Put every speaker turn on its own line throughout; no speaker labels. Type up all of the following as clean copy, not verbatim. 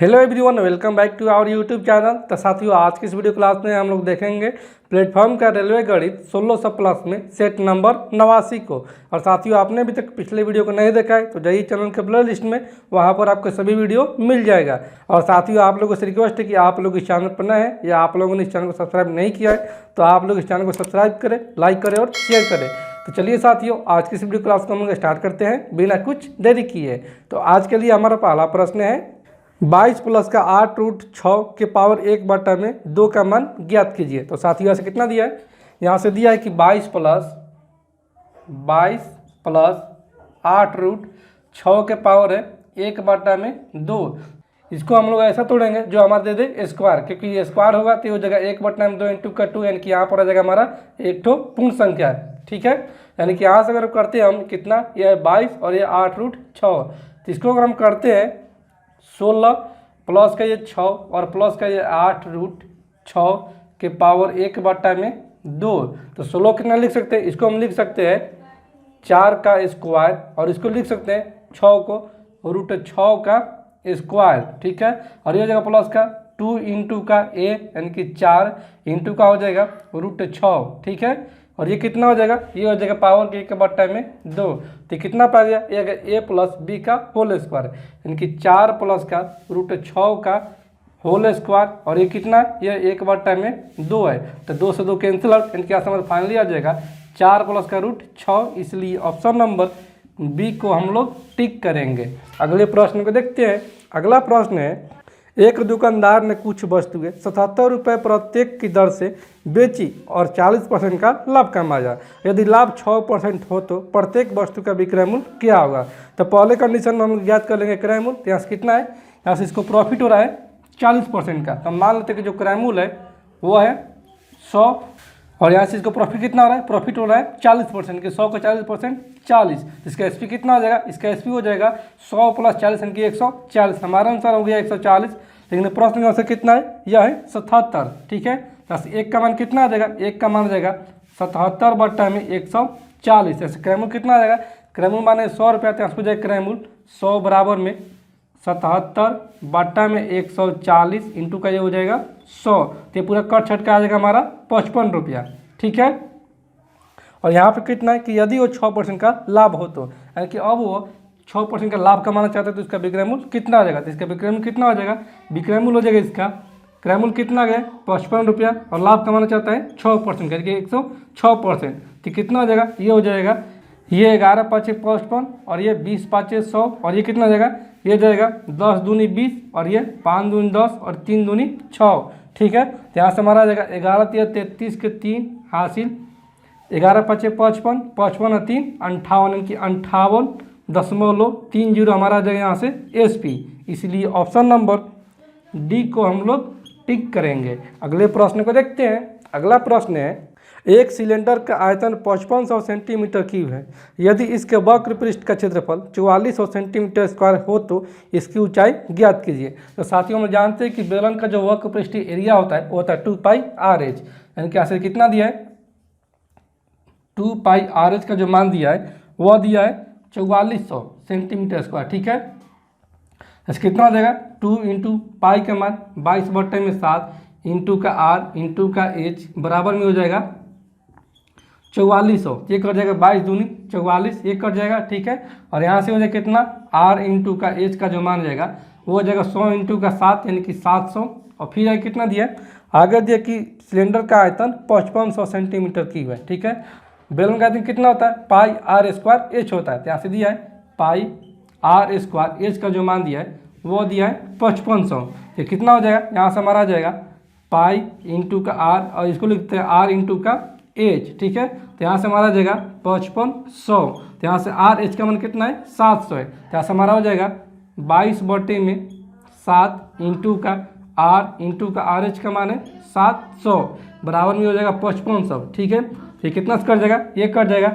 Hello everyone, welcome back to our YouTube channel. तो साथियों, आज की इस वीडियो क्लास में हम लोग देखेंगे प्लेटफॉर्म का रेलवे गणित 1600 प्लस में सेट नंबर 89 को। और साथियों, आपने अभी तक पिछले वीडियो को नहीं देखा है तो जाइए चैनल के प्ले लिस्ट में, वहाँ पर आपको सभी वीडियो मिल जाएगा। और साथियों, आप लोगों से रिक्वेस्ट है कि आप लोग इस चैनल पर नए हैं या आप लोगों ने इस चैनल को सब्सक्राइब नहीं किया है तो आप लोग इस चैनल को सब्सक्राइब करें, लाइक करें और शेयर करें। तो चलिए साथियों, आज की इस वीडियो क्लास को हम लोग स्टार्ट करते हैं बिना कुछ देरी किए। तो आज के लिए हमारा पहला प्रश्न है 22 प्लस का 8 रूट 6 के पावर 1 में 2 का मान ज्ञात कीजिए। तो साथियों, यहाँ से कितना दिया है? यहाँ से दिया है कि 22 प्लस 8 रूट 6 के पावर है 1 में 2। इसको हम लोग ऐसा तोड़ेंगे जो हमारा दे दे स्क्वायर, क्योंकि ये स्क्वायर होगा तो ये हो जाएगा 1 में 2 इंटू का 2, यानी कि यहाँ पर आ जाएगा हमारा एक ठो पूर्ण संख्या है। ठीक है, यानी कि यहाँ से अगर करते हैं हम कितना, ये 22 और ये 8 रूट 6, तो इसको अगर हम करते हैं 16 प्लस का ये 6 और प्लस का ये 8 रूट 6 के पावर 1 में 2। तो 16 कितना लिख सकते हैं? इसको हम लिख सकते हैं 4 का स्क्वायर, और इसको लिख सकते हैं 6 को रूट 6 का स्क्वायर। ठीक है, और ये हो जाएगा प्लस का 2 इंटू का a, यानी कि 4 इंटू का हो जाएगा रूट 6। ठीक है, और ये कितना हो जाएगा? ये हो जाएगा पावर के 1 में 2। तो कितना पा गया? ये a प्लस बी का होल स्क्वायर, यानी कि 4 प्लस का रूट 6 का होल स्क्वायर, और ये कितना? ये 1 में 2 है, तो 2 से 2 कैंसिल आउट, यानी कि यहाँ से फाइनली आ जाएगा 4 प्लस का रूट 6। इसलिए ऑप्शन नंबर बी को हम लोग टिक करेंगे। अगले प्रश्न को देखते हैं। अगला प्रश्न है, एक दुकानदार ने कुछ वस्तुएं 77 रुपये प्रत्येक की दर से बेची और 40% का लाभ कमाया। यदि लाभ 6% हो तो प्रत्येक वस्तु का विक्रय मूल्य क्या होगा? तो पहले कंडीशन में हम ज्ञात कर लेंगे क्रय मूल्य। तो यहाँ से कितना है? यहाँ से इसको प्रॉफिट हो रहा है 40% का, तो मान लेते हैं कि जो क्रय मूल्य है वो है 100, और यहाँ से इसको प्रॉफिट कितना हो रहा है? प्रॉफिट हो रहा है 40% के 100 का 40% 40। इसका एसपी कितना हो जाएगा? इसका एसपी हो जाएगा 100 प्लस 40 यानी कि 140। हमारा अनुसार हो गया 140, लेकिन प्रश्न में से कितना है? यह है 77। ठीक है, तो एक का मान कितना आ जाएगा? एक का मान आ जाएगा 77 में 140। ऐसे क्रय मूल्य कितना आ जाएगा? क्रय मूल्य माने 100 रुपया, तो हो जाएगा क्रय मूल्य 100 बराबर में 77 में 140 इंटू का ये हो जाएगा 100। तो ये पूरा कट छट का आ जाएगा हमारा 55 रुपया। ठीक है, और यहाँ पे कितना है कि यदि वो 6% का लाभ हो तो, यानी कि अब वो 6% का लाभ कमाना चाहते हैं तो इसका विक्रय मूल्य कितना आ जाएगा? तो इसका विक्रय मूल्य कितना हो जाएगा? विक्रय मूल्य हो जाएगा इसका क्रय मूल्य कितना आ गया? 55 रुपया, और लाभ कमाना चाहता है 6%, यानी कि 106%। तो कितना हो जाएगा? ये हो जाएगा, ये 11 5 55, और ये 20 5 100, और ये कितना हो जाएगा? ये जाएगा 10 दूनी 20, और ये 5 दूनी 10, और 3 दूनी 6। ठीक है, तो यहाँ से हमारा आ जाएगा 11 3 33 के 3 हासिल, 11 5 55, 55 और 3 58, यानी कि 58.30 हमारा आ जाएगा यहाँ से एसपी। इसलिए ऑप्शन नंबर डी को हम लोग टिक करेंगे। अगले प्रश्न को देखते हैं। अगला प्रश्न है, एक सिलेंडर का आयतन 5500 सेंटीमीटर क्यूब है। यदि इसके वक्र पृष्ठ का क्षेत्रफल 4400 सेंटीमीटर स्क्वायर हो तो इसकी ऊंचाई ज्ञात कीजिए। तो साथियों, हम जानते हैं कि बेलन का जो वक्र पृष्ठ एरिया होता है वो होता है 2πr/h, यानी कि ऐसे कितना दिया है? 2πr/h का जो मान दिया है वह दिया है 4400 सेंटीमीटर स्क्वायर। ठीक है, ऐसे कितना हो जाएगा? 2 इंटू पाई का मान 22 में 7 इंटू का r इंटू का h बराबर में हो जाएगा 4400। ये कट जाएगा 22 दूनी 44, ये कट जाएगा। ठीक है, और यहाँ से हो जाएगा कितना? r इंटू का h का जो मान जाएगा वो हो जाएगा 100 इंटू का 7, यानी कि 700। और फिर आगे कितना दिया? आगे दिया कि सिलेंडर का आयतन 5500 सेंटीमीटर क्यूब है। ठीक है, बेलन का आयतन कितना होता है? πr² h होता है। तो यहाँ से दिया है πr² h का जो मान दिया है वो दिया है 5500। ये कितना हो जाएगा? यहाँ से हमारा आ जाएगा पाई इंटू का r, और इसको लिखते हैं r इंटू का h। ठीक है, तो यहाँ से हमारा आ जाएगा 5500। तो यहाँ से r h का मान कितना है? 700 है। तो यहाँ से हमारा हो जाएगा 22/7 इंटू का r इंटू का r h का मान है 700 बराबर में हो जाएगा 5500। ठीक है, तो ये कितना से कट जाएगा? ये कट जाएगा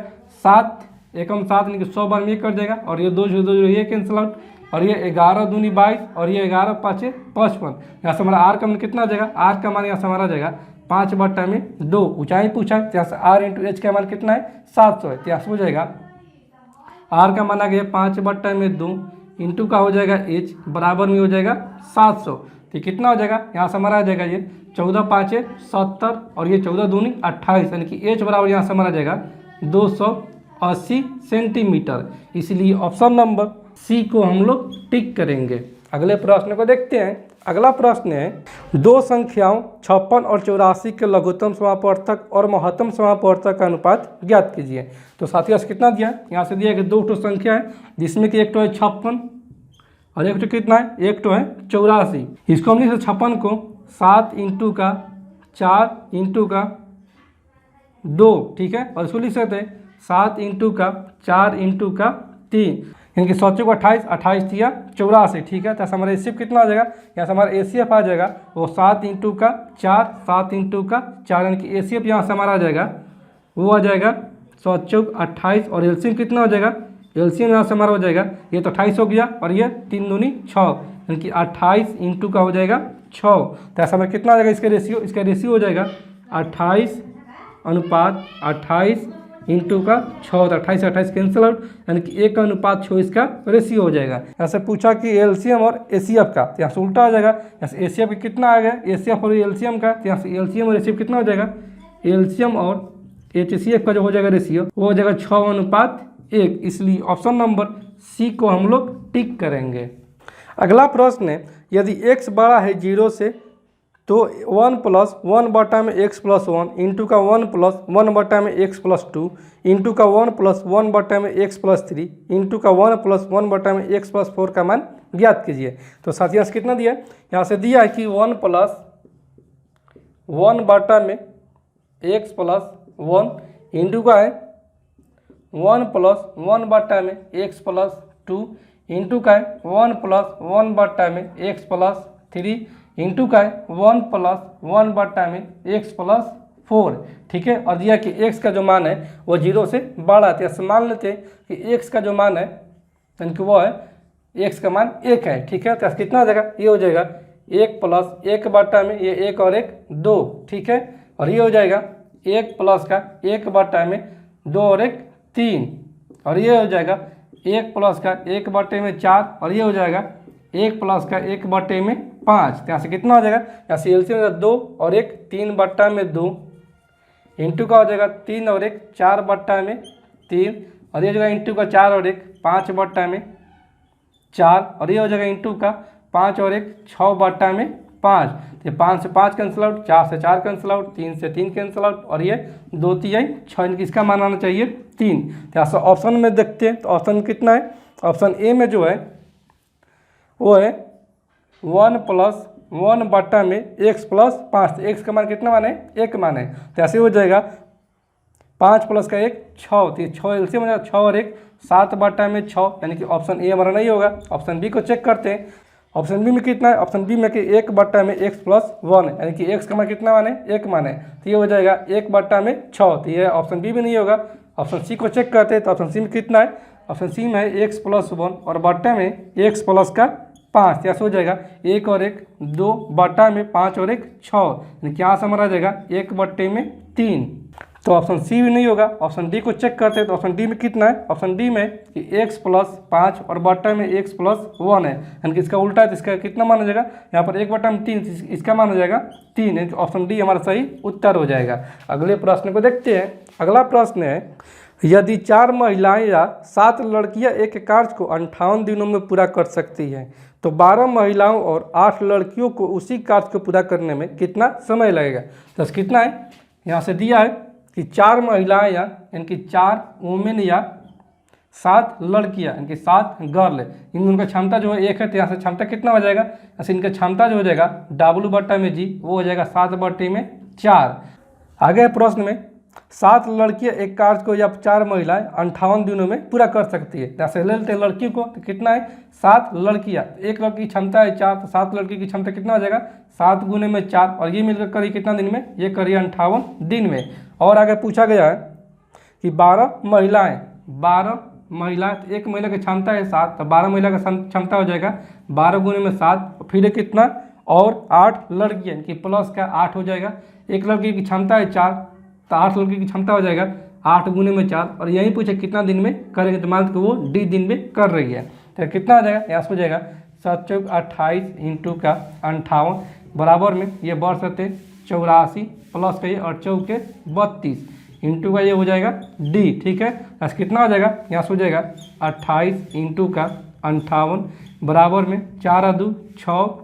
7 एकम 7, यानी कि 100 बार में ये कट जाएगा, और ये 2 0 2 0 ये कैंसिल आउट, और ये 11 दूनी 22, और ये 11 5 55। यहाँ से हमारा आर का मान कितना आ जाएगा? आर का मान यहाँ से हमारा आ जाएगा 5/2। ऊंचाई पूछा, तो यहाँ से आर इंटू एच का मान कितना है? 700 है। तो यहाँ से हो जाएगा आर का मान आ गया 5/2 इंटू का हो जाएगा h बराबर में हो जाएगा 700। तो कितना हो जाएगा, यहाँ से हमारा आ जाएगा ये 14 5 70 और ये 14 दूनी 28, यानी कि h बराबर यहाँ से हमारा आ जाएगा 280 सेंटीमीटर। इसलिए ऑप्शन नंबर सी को हम लोग टिक करेंगे। अगले प्रश्न को देखते हैं। अगला प्रश्न है, दो संख्याओं 56 और 84 के लघुत्तम समापवर्तक और महत्तम समापवर्तक का अनुपात ज्ञात कीजिए। तो साथियों से कितना दिया, यहाँ से दिया कि दो ठो संख्या है जिसमें कि एक तो है 56 और एक तो कितना है, एक तो है 84। इसको हमने 56 को 7 इंटू का 4 इंटू का 2, ठीक है, और इसको लिख सकते हैं 7 इंटू का 4 इंटू का 3, यानी कि 7 को 28, 28 दिया 84, ठीक है। तो हमारा एसीएफ कितना आ जाएगा, यहाँ से हमारा एसीएफ आ जाएगा वो 7 इंटू का 4, 7 इंटू का 4, यानी कि एसीएफ यहाँ से हमारा आ जाएगा वो आ जाएगा 7 चौक 28, और एलसीएम कितना हो जाएगा, एलसीएम यहाँ से हमारा हो जाएगा ये तो 28 हो गया और ये 3 दूनी 6, यानी कि 28 इंटू का हो जाएगा 6। तो ऐसा हमें कितना आ जाएगा इसका रेशियो हो जाएगा 28 अनुपात 28 इंटू का 6, तो 28 से 28 कैंसिल आउट, यानी कि 1 का अनुपात 6 इसका रेशियो हो जाएगा। यहाँ से पूछा कि एलसीएम और एसीएफ का, तो यहाँ से उल्टा आ जाएगा, यहाँ से एसीएफ कितना आ गया, एसीएफ और एलसीएम का, तो यहाँ से एलसीएम और एसीएफ कितना हो जाएगा, एलसीएम और एचसीएफ का जो हो जाएगा रेशियो वो हो जाएगा 6 अनुपात 1। इसलिए ऑप्शन नंबर सी को हम लोग टिक करेंगे। अगला प्रश्न है, यदि x बड़ा है 0 से तो 1 प्लस 1 बटा में x प्लस 1 इंटू का 1 प्लस 1 बटा में x प्लस 2 इंटू का 1 प्लस 1 बटा में x प्लस 3 इंटू का 1 प्लस 1 बटा में x प्लस 4 का मान ज्ञात कीजिए। तो साथियों से कितना दिया है, यहाँ से दिया है कि 1 प्लस 1 बटा में x प्लस 1 इंटू का है 1 प्लस 1 बटा में x प्लस 2 इंटू का है 1 प्लस 1 बटा में x प्लस 3 इंटू का है 1 प्लस 1 बटा में x प्लस 4, ठीक है। और दिया कि x का जो मान है वो 0 से बड़ा है, तो मान लेते हैं कि x का जो मान है यानी कि वो है x का मान 1 है, ठीक है। तो कितना हो जाएगा, ये हो जाएगा 1 प्लस 1 बटा में ये 1 और 1 2, ठीक है। और ये हो जाएगा 1 प्लस का 1 बटा में 2 और 1 3, और ये हो जाएगा 1 प्लस का 1 बटे में 4, और ये हो जाएगा 1 प्लस का 1 बटे में 5। तो यहाँ से कितना हो जाएगा, यहाँ से एलसीएम हो जाएगा 2 और 1 3 बट्टा में 2 इंटू का हो जाएगा 3 और 1 4 बट्टा में 3, और ये हो जाएगा इंटू का 4 और 1 5 बट्टा में 4, और ये हो जाएगा इंटू का 5 और 1 6 बट्टा में 5। तो 5 से 5 कैंसिल आउट, 4 से 4 कैंसिल आउट, 3 से 3 कैंसिल आउट, और ये 2 3 6, इसका मान आना चाहिए 3। तो यहाँ से ऑप्शन में देखते हैं, तो ऑप्शन कितना है, ऑप्शन ए में जो है वो है 1 प्लस 1 बटा में x प्लस 5, तो x का मान कितना मान है, 1 मान है। तो ऐसे हो जाएगा 5 प्लस का 1 6, तो 6 एलसीएम हो जाएगा 6 और 1 7 बटा में 6, यानी कि ऑप्शन ए हमारा नहीं होगा। ऑप्शन बी को चेक करते हैं, ऑप्शन बी में कितना है, ऑप्शन बी में कि 1 बटा में x प्लस 1 यानी कि x का मान कितना मान है, 1 मान है। तो ये हो जाएगा 1 बटा में 6, तो ये ऑप्शन बी में नहीं होगा। ऑप्शन सी को चेक करते हैं, तो ऑप्शन सी में कितना है, ऑप्शन सी में है x प्लस 1 और बटा में x प्लस का 5, ऐसा हो जाएगा 1 और 1 2 बटा में 5 और 1 6, यानी कि यहाँ से हमारा आ जाएगा 1 बटे में 3। तो ऑप्शन सी भी नहीं होगा। ऑप्शन डी को चेक करते हैं, तो ऑप्शन डी में कितना है, ऑप्शन डी में कि x प्लस 5 और बटा में x प्लस 1 है, यानी कि इसका उल्टा है, तो इसका कितना मान हो जाएगा, यहाँ पर 1 बटा में 3, इसका मान हो जाएगा 3, यानी कि ऑप्शन डी हमारा सही उत्तर हो जाएगा। अगले प्रश्न को देखते हैं। अगला प्रश्न है, यदि 4 महिलाएं या 7 लड़कियां एक कार्य को 58 दिनों में पूरा कर सकती हैं तो 12 महिलाओं और 8 लड़कियों को उसी कार्य को पूरा करने में कितना समय लगेगा। तो कितना है, यहाँ से दिया है कि 4 महिलाएं या यानी कि 4 वुमेन या 7 लड़कियां यानी कि 7 गर्ल, इन उनका क्षमता जो है 1 है, तो यहाँ से क्षमता कितना हो जाएगा, ऐसे इनका क्षमता जो हो जाएगा W बटा में G वो हो जाएगा 7 बटे में 4। आगे प्रश्न में 7 लड़कियां एक कार्य को या 4 महिलाएं 58 दिनों में पूरा कर सकती है। जैसे ले लेते हैं लड़की को, तो कितना है 7 लड़कियां, एक लड़की की क्षमता है 4, तो 7 लड़की की क्षमता कितना हो जाएगा 7 गुने में 4, और ये मिलकर करिए कितना दिन में, ये करिए 58 दिन में। और आगे पूछा गया है कि 12 महिलाएं, तो एक महिला की क्षमता है 7, तो 12 महिला का क्षमता हो जाएगा 12 गुने में 7, फिर कितना और 8 लड़कियाँ कि प्लस का 8 हो जाएगा। एक लड़की की क्षमता है 4, तो 8 लड़की की क्षमता हो जाएगा 8 गुने में 4, और यही पूछे कितना दिन में करेंगे, तो मान के वो D दिन में कर रही है। तो कितना आ जाएगा, यहाँ से हो जाएगा 7 चौक 28 इंटू का 58 बराबर में ये बढ़ सकते 84 प्लस का ये और चौक के 32 इंटू का ये हो जाएगा डी। ठीक है, बस कितना हो जाएगा, यहाँ से हो जाएगा 28 इंटू का 58 बराबर में 4 2 6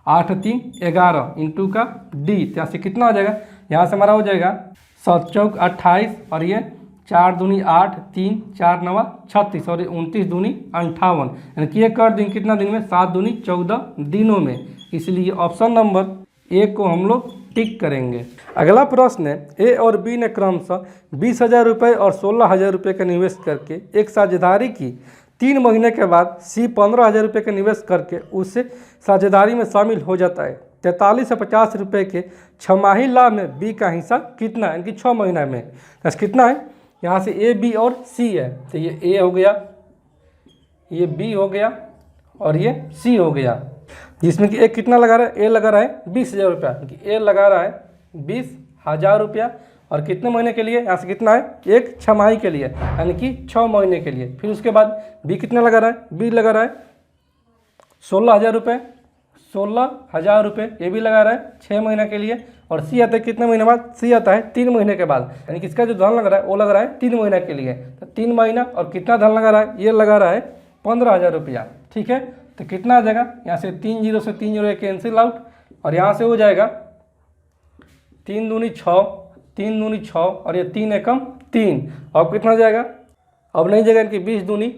8 3 11 इंटू का डी। यहाँ से कितना हो जाएगा, यहाँ से हमारा हो जाएगा 7 चौक 28 और ये 4 दूनी 8 3 4 9 36 और 29 दूनी 58, यानी कि ये कर देंगे कितना दिन में, 7 दूनी 14 दिनों में। इसलिए ऑप्शन नंबर ए को हम लोग टिक करेंगे। अगला प्रश्न है, ए और बी ने क्रमशः 20,000 रुपये और 16,000 रुपये का निवेश करके एक साझेदारी की। 3 महीने के बाद सी 15,000 रुपये का निवेश करके उससे साझेदारी में शामिल हो जाता है। 43 से 50 रुपये के छमाही लाभ में बी का हिस्सा कितना है, यानी कि 6 महीना में बस कितना है। यहाँ से ए बी और सी है, तो ये ए हो गया, ये बी हो गया और ये सी हो गया, जिसमें कि ए कितना लगा रहा है, ए लगा रहा है 20,000 रुपया, ए लगा रहा है 20,000 रुपया और कितने महीने के लिए, यहाँ से कितना है, एक छमाही के लिए यानी कि 6 महीने के लिए। फिर उसके बाद बी कितना लगा रहा है, बी लगा रहा है 16,000 रुपये, 16,000 रुपये ये भी लगा रहा है 6 महीने के लिए। और सी आता है कितने महीने बाद, सी आता है 3 महीने के बाद, यानी कि इसका जो धन लग रहा है वो लग रहा है 3 महीने के लिए। तो 3 महीना और कितना धन लगा रहा है, ये लगा रहा है 15,000 रुपया। ठीक है, तो कितना आ जाएगा, यहाँ से 3 जीरो से 3 जीरो कैंसिल आउट और यहाँ से हो जाएगा 3 दूनी 6 3 दूनी 6 और ये 3 एकम 3, अब कितना जाएगा, अब नहीं जाएगा, इनकी 20 दूनी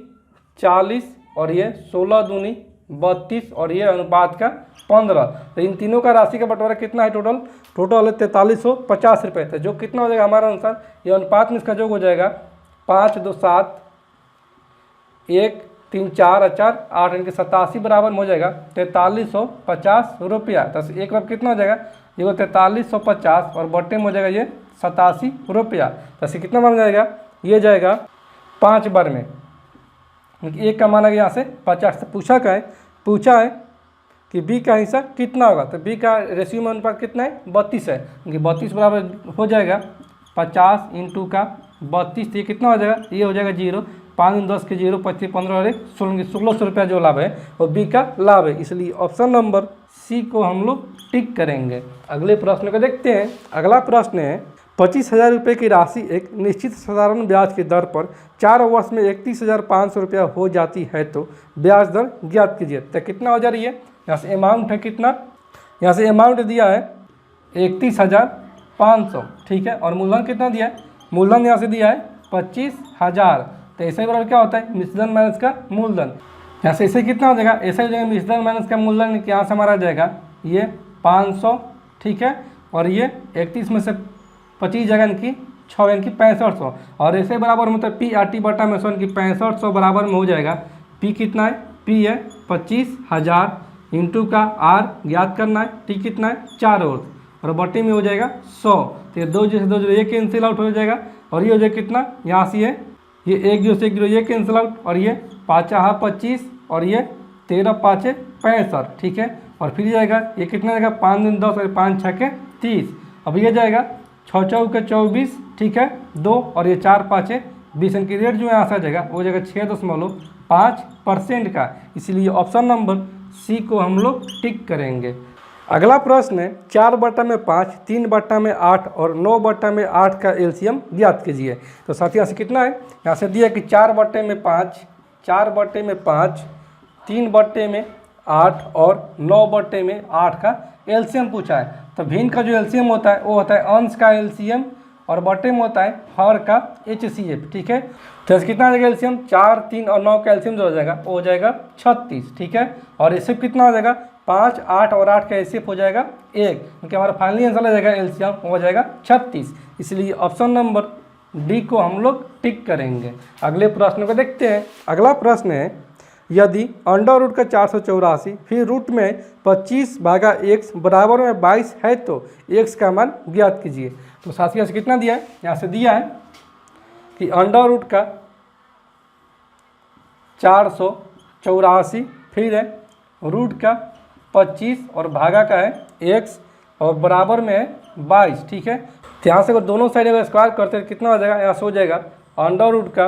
40 और ये 16 दूनी 32 और ये अनुपात का 15। तो इन तीनों का राशि का बंटवारा कितना है, टोटल है 4350 रुपये। तो जो कितना हो जाएगा हमारा अनुसार, ये अनुपात में इसका योग हो जाएगा 5 2 7 1 3 4 4 8 इनके 87 बराबर में हो जाएगा 4350 रुपया। तो एक बार कितना हो जाएगा, ये 4350 और बट्टे में हो जाएगा ये 87 रुपया। तो कितना बन जाएगा, ये जाएगा 5 बार में, एक का माना गया यहाँ से 50 से पूछा है कि बी का हिस्सा कितना होगा। तो बी का रेशियो में अनुपात कितना है, 32 है, क्योंकि 32 बराबर हो जाएगा 50 इंटू का 32, तो ये कितना हो जाएगा, ये हो जाएगा 0 5 10 के 0 25 15 और 1600 रुपया जो लाभ है वो बी का लाभ है। इसलिए ऑप्शन नंबर सी को हम लोग टिक करेंगे। अगले प्रश्न को देखते हैं। अगला प्रश्न है, 25,000 रुपये की राशि एक निश्चित साधारण ब्याज की दर पर 4 वर्ष में 31,500 रुपया हो जाती है तो ब्याज दर ज्ञात कीजिए। तो कितना हो जा रही है, यहाँ से अमाउंट है कितना, यहाँ से अमाउंट दिया है 31,500, ठीक है, और मूलधन कितना दिया है, मूलधन यहाँ से दिया है 25,000। तो ऐसे बराबर क्या होता है, मिश्रधन माइनस का मूलधन। यहाँ से ऐसे कितना हो जाएगा, ऐसा हो जाएगा मिश्रधन माइनस का मूलधन, यहाँ से हमारा आ जाएगा ये 500, ठीक है, और ये 31 में से 25 जगह इनकी 6 यानी कि 6500 और ऐसे बराबर मतलब पी आर टी बटा में 100 इनकी 6500 बराबर में हो जाएगा। पी कितना है, पी है 25,000 इंटू का आर ज्ञात करना है, टी कितना है 4 और बटे में हो जाएगा 100। तो ये 2 जैसे 2 जीरो ये कैंसिल आउट हो जाएगा और ये हो जाएगा कितना, यहाँ से ये 1 जीरो से 1 जीरो ये कैंसिल आउट और ये 5 25 और ये 13 5 65, ठीक है, और फिर जाएगा ये कितना जाएगा 5 दिन 10 और 5 6 के 30। अब ये जाएगा 6 चौके 24, ठीक है, 2 और ये 4 5 20 इनकी रेट जो यहाँ से आ जाएगा वो जाएगा 6.5% का। इसलिए ऑप्शन नंबर सी को हम लोग टिक करेंगे। अगला प्रश्न है, 4 बटा में 5 3 बटा में 8 और 9 बटा में 8 का एलसीएम ज्ञात कीजिए। तो साथ ही यहाँ से कितना है, यहाँ से दिया कि 4 बटे में 5 3 बटे में 8 और 9 बटे में 8 का एलसीएम पूछा है। तो भिन्न का जो एलसीएम होता है वो होता है अंश का एलसीएम और बटे में होता है हर का एचसीएफ, ठीक है। तो कितना आ जाएगा एलसीएम, 4 3 और 9 का एलसीएम जो हो जाएगा वो हो जाएगा 36, ठीक है, और एचसीएफ कितना हो जाएगा 5 8 और 8 का एचसीएफ हो जाएगा 1, क्योंकि हमारा फाइनली आंसर आ जाएगा एलसीएम हो जाएगा 36। इसलिए ऑप्शन नंबर डी को हम लोग टिक करेंगे। अगले प्रश्न को देखते हैं। अगला प्रश्न है, यदि अंडर रूट का 484 फिर रूट में 25/x बराबर में 22 है तो x का मान ज्ञात कीजिए। तो साथियों से कितना दिया है, यहाँ से दिया है कि अंडर रूट का 484 फिर है रूट का 25 और भागा का है x और बराबर में है 22, ठीक है। तो यहाँ से अगर दोनों साइड अगर स्क्वायर करते हैं कितना हो जाएगा, यहाँ से हो जाएगा अंडर रूट का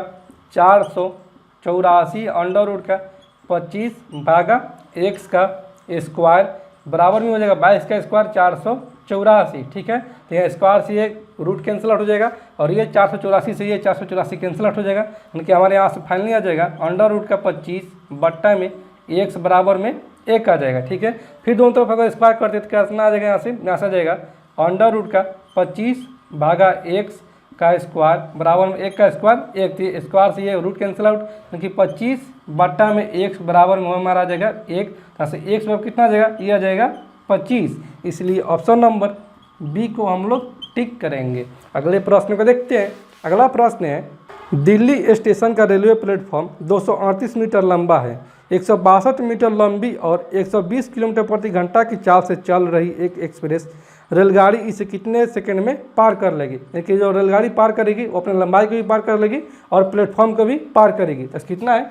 84 अंडर रूट का 25 भागा x का स्क्वायर बराबर में हो जाएगा 22 का स्क्वायर 484। ठीक है, तो ये स्क्वायर से ये रूट कैंसिल आउट हो जाएगा और ये 484 से ये 484 कैंसिल आउट हो जाएगा, यानी कि हमारे यहाँ से फाइनली आ जाएगा अंडर रूट का 25 बट्टा में x बराबर में 1 आ जाएगा। ठीक है, फिर दोनों तरफ अगर स्क्वायर करते तो क्या आ जाएगा, यहाँ से आ जाएगा अंडर रूट का 25 भागा x का स्क्वायर बराबर में 1 का स्क्वायर 1, तो स्क्वायर से ये रूट कैंसिल आउट, क्योंकि 25 बट्टा में x बराबर में हमारा आ जाएगा 1, यहाँ से x बराबर कितना आ जाएगा, ये आ जाएगा 25। इसलिए ऑप्शन नंबर बी को हम लोग टिक करेंगे। अगले प्रश्न को देखते हैं। अगला प्रश्न है, दिल्ली स्टेशन का रेलवे प्लेटफॉर्म 238 मीटर लंबा है, 162 मीटर लंबी और 120 किलोमीटर प्रति घंटा की चाल से चल रही एक एक्सप्रेस रेलगाड़ी इसे कितने सेकंड में पार कर लेगी। देखिए जो रेलगाड़ी पार करेगी वो अपने लंबाई को भी पार कर लेगी और प्लेटफॉर्म को भी पार करेगी। तो कितना है,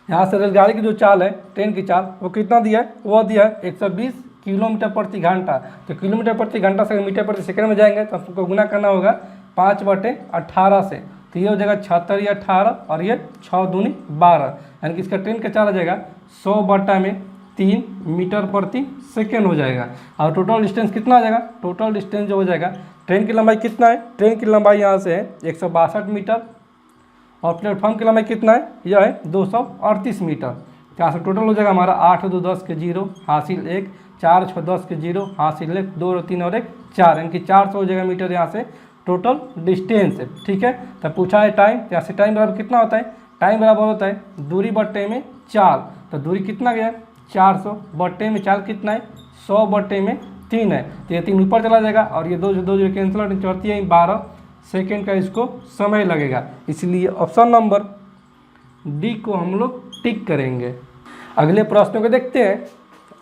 यहाँ से रेलगाड़ी की जो चाल है, ट्रेन की चाल, वो कितना दिया है, वो दिया है 120 किलोमीटर प्रति घंटा। तो किलोमीटर प्रति घंटा से मीटर प्रति सेकंड में जाएंगे तो आपको गुना करना होगा 5/18 से, तो ये हो जाएगा 76 या 18 और ये 6 दूनी 12, यानी कि इसका ट्रेन का चाल आ जाएगा 100/3 मीटर प्रति सेकेंड हो जाएगा। और टोटल डिस्टेंस कितना आ जाएगा, टोटल डिस्टेंस जो हो जाएगा, ट्रेन की लंबाई कितना है, ट्रेन की लंबाई यहाँ से है 162 मीटर और प्लेटफॉर्म की लंबाई कितना है, यह है 238 मीटर। यहाँ से टोटल हो जाएगा हमारा 8 2 10 के 0 हासिल 1, 4 6 10 के 0 हासिल 1, 2 3 और 1 4, यानी कि 400 हो जाएगा मीटर यहाँ से टोटल डिस्टेंस है। ठीक है, तो पूछा है टाइम, यहाँ से टाइम बराबर कितना होता है, टाइम बराबर होता है दूरी बट्टे में चाल। तो दूरी कितना गया, 400 बट्टे में चाल कितना है, 100 बट्टे में 3 है, तो ये 3 ऊपर चला जाएगा और ये दो जो कैंसिल आउट चौथी है 12 सेकेंड का इसको समय लगेगा। इसलिए ऑप्शन नंबर डी को हम लोग टिक करेंगे। अगले प्रश्न को देखते हैं।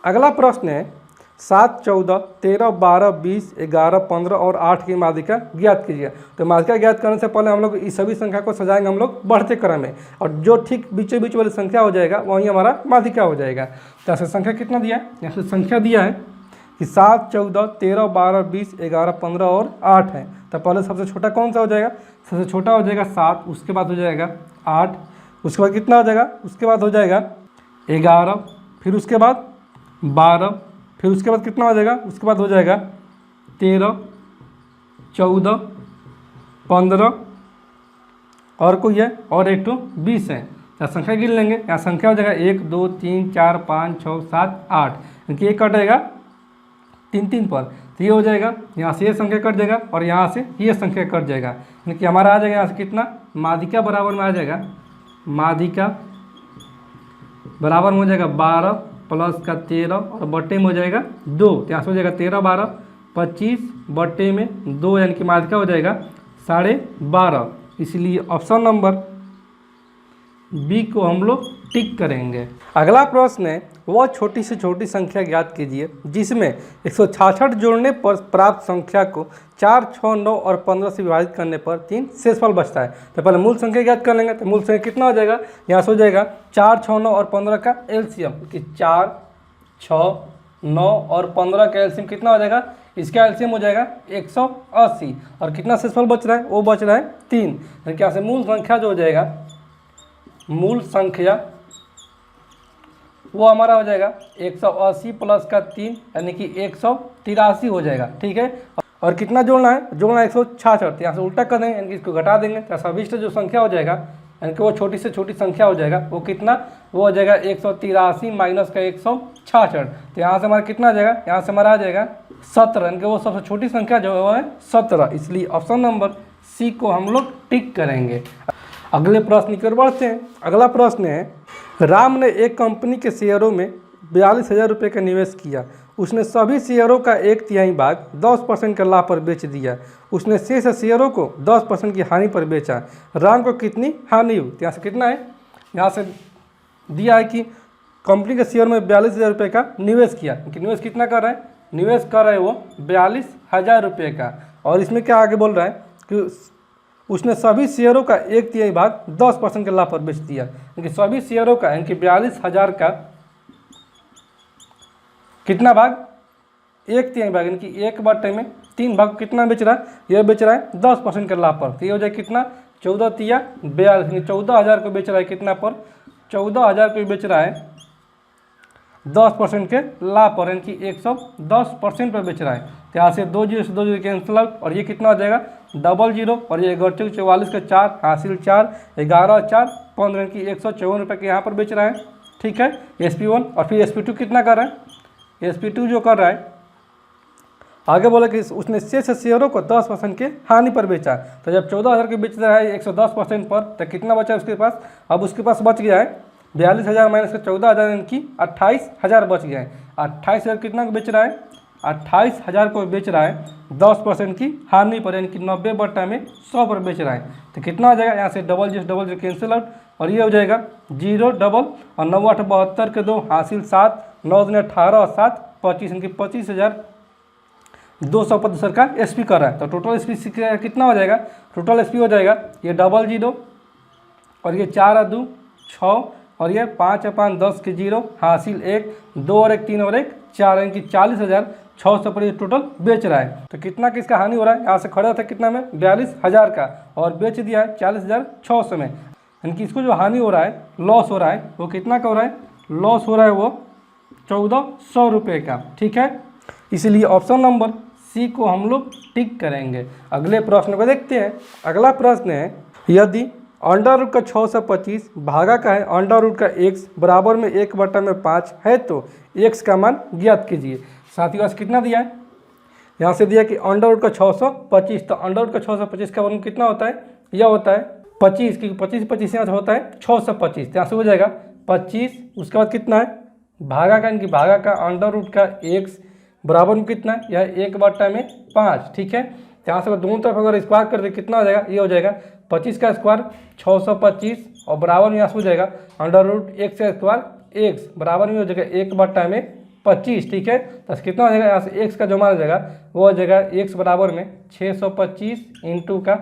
अगला प्रश्न है 7 14 13 12 20 11 15 और 8 की माध्यिका ज्ञात कीजिए। तो माध्यिका ज्ञात करने से पहले हम लोग इस सभी संख्या को सजाएंगे हम लोग बढ़ते क्रम में, और जो ठीक बीचों बीच वाली संख्या हो जाएगा वही हमारा माध्यिका हो जाएगा। तो ऐसे संख्या कितना दिया है, यहाँ से संख्या दिया है कि 7 14 13 12 20 11 15 और 8 है। तो पहले सबसे छोटा कौन सा हो जाएगा, सबसे छोटा हो जाएगा 7, उसके बाद हो जाएगा 8, उसके बाद कितना हो जाएगा, उसके बाद हो जाएगा 11, फिर उसके बाद 12, फिर उसके बाद कितना हो जाएगा, उसके बाद हो जाएगा 13 14 15 और कोई है और एक तो 20 है। तो संख्या गिन लेंगे, यहाँ संख्या हो जाएगा 1 2 3 4 5 6 7 8, क्योंकि ये कटेगा 3 3 पर, तो ये हो जाएगा यहाँ से ये संख्या कट जाएगा और यहाँ से ये संख्या कट जाएगा, यानी कि हमारा आ जाएगा यहाँ से कितना, माध्यिका बराबर में आ जाएगा, माध्यिका बराबर में हो जाएगा 12 प्लस का 13 और बट्टे में हो जाएगा 2, तो यहाँ से हो जाएगा 13 12 25 बट्टे में 2, यानी कि माध्यिका हो जाएगा 12.5। इसलिए ऑप्शन नंबर बी को हम लोग टिक करेंगे। अगला प्रश्न है, वह छोटी से छोटी संख्या ज्ञात कीजिए जिसमें 166 जोड़ने पर प्राप्त संख्या को 4 6 9 और 15 से विभाजित करने पर 3 शेषफल बचता है। तो पहले मूल संख्या ज्ञात कर लेंगे। तो मूल संख्या कितना हो जाएगा, यहाँ से हो जाएगा 4 6 9 और 15 का एलसीएम, कि 4 6 9 और 15 का एलसीएम कितना हो जाएगा, इसका एलसीएम हो जाएगा 180, और कितना शेषफल बच रहा है, वो बच रहा है 3। यानी कि यहाँ से मूल संख्या जो हो जाएगा, मूल संख्या वो हमारा हो जाएगा 180 प्लस का 3, यानी कि 183 हो जाएगा। ठीक है, और कितना जोड़ना है, जोड़ना 166, यहाँ से उल्टा कर देंगे, यानी कि इसको घटा देंगे, तो सविष्ट जो संख्या हो जाएगा, यानी कि वो छोटी से छोटी संख्या हो जाएगा, वो कितना, वो हो जाएगा 183 माइनस का 166, तो यहाँ से हमारा कितना आ जाएगा, यहाँ से हमारा आ जाएगा 17, यानी कि वो सबसे छोटी संख्या जो है 17। इसलिए ऑप्शन नंबर सी को हम लोग टिक करेंगे। अगले प्रश्न की ओर बढ़ते हैं। अगला प्रश्न है, राम ने एक कंपनी के शेयरों में 42,000 रुपये का निवेश किया। उसने सभी शेयरों का 1/3 भाग 10% के लाभ पर बेच दिया। उसने शेष शेयरों को 10% की हानि पर बेचा। राम को कितनी हानि हुई। यहाँ से कितना है, यहाँ से दिया है कि कंपनी के शेयर में 42,000 रुपये का निवेश किया, कि निवेश कितना कर रहा है, निवेश कर रहा है वो 42,000 रुपये का। और इसमें क्या आगे बोल रहा है कि उसने सभी शेयरों का 1/3 भाग 10% के लाभ पर बेच दिया, क्योंकि सभी शेयरों का यानी कि 42,000 का कितना भाग, 1/3 भाग, यानी कि 1/3 में 3 भाग कितना बेच रहा है, यह बेच रहा है 10% के लाभ पर, तो ये हो जाए कितना 14 तिया 42, 14,000 को बेच रहा है कितना पर, 14,000 को बेच रहा है 10% के लाभ पर, यानी कि 110% पर बेच रहा है। तो यहाँ से 2 जीरो से 2 जीरो कैंसिल आउट, और ये कितना हो जाएगा 00, और ये 44 का 4 हासिल 4, 11 4 15, यानी कि 154 रुपये के यहाँ पर बेच रहा है। ठीक है, SP1। और फिर SP2 कितना कर रहा है, SP2 जो कर रहा है आगे बोला कि उसने शेष शेयरों को 10% के हानि पर बेचा। तो जब 14,000 के बेच रहा है 110% पर, तो कितना बचा उसके पास, अब उसके पास बच गया है 42,000 माइनस का 14,000, यानी कि 28,000 बच गया है। 28,000 कितना को बेच रहा है, 28,000 को बेच रहा है 10% की हानि पर, यानी कि 90 में 100 पर बेच रहा है। तो कितना हो जाएगा, यहाँ से डबल जीरो कैंसिल आउट, और ये हो जाएगा 0 डबल, और 9 8 72 के 2 हासिल 7, 9 दूनी 18 और 7 25, यानी कि 25,275 का SP कर रहा है। तो टोटल SP कितना हो जाएगा, टोटल SP हो जाएगा ये 00, और ये 4 2 6, और ये 5 5 10 के 0 हासिल 1 2 और 1 3 और 1 4, यानी कि 40,600 पर ये टोटल बेच रहा है। तो कितना किसका हानि हो रहा है, यहाँ से खड़ा था कितना में 42,000 का, और बेच दिया है 40,600 में, यानी कि इसको जो हानि हो रहा है, लॉस हो रहा है, वो कितना का हो रहा है, लॉस हो रहा है वो 1400 रुपये का। ठीक है, इसलिए ऑप्शन नंबर सी को हम लोग टिक करेंगे। अगले प्रश्न को देखते हैं। अगला प्रश्न है, यदि अंडर रूट का 625 भागा का है अंडर रूट का x बराबर में 1/5 है तो x का मान ज्ञात कीजिए। साथियों आज कितना दिया है, यहाँ से दिया कि अंडर रूट का 625, तो अंडर रूट का 625 का वर्ग कितना होता है, यह होता है 25, क्योंकि 25 यहाँ से होता है 625, यहाँ से हो जाएगा 25। उसके बाद कितना है, भागा का, यानी कि भागा का अंडर रूट का x बराबर में कितना है, यह 1/5। ठीक है, यहाँ से दोनों तरफ अगर स्क्वायर कर दे कितना हो जाएगा, ये हो जाएगा 25 का स्क्वायर 625, और बराबर में यहाँ से हो जाएगा अंडर रूट x का स्क्वायर x बराबर में हो जाएगा 1/25। ठीक है, तो कितना हो जाएगा, यहाँ से x का जो मान हो जाएगा वो हो जाएगा x बराबर में 625 इंटू का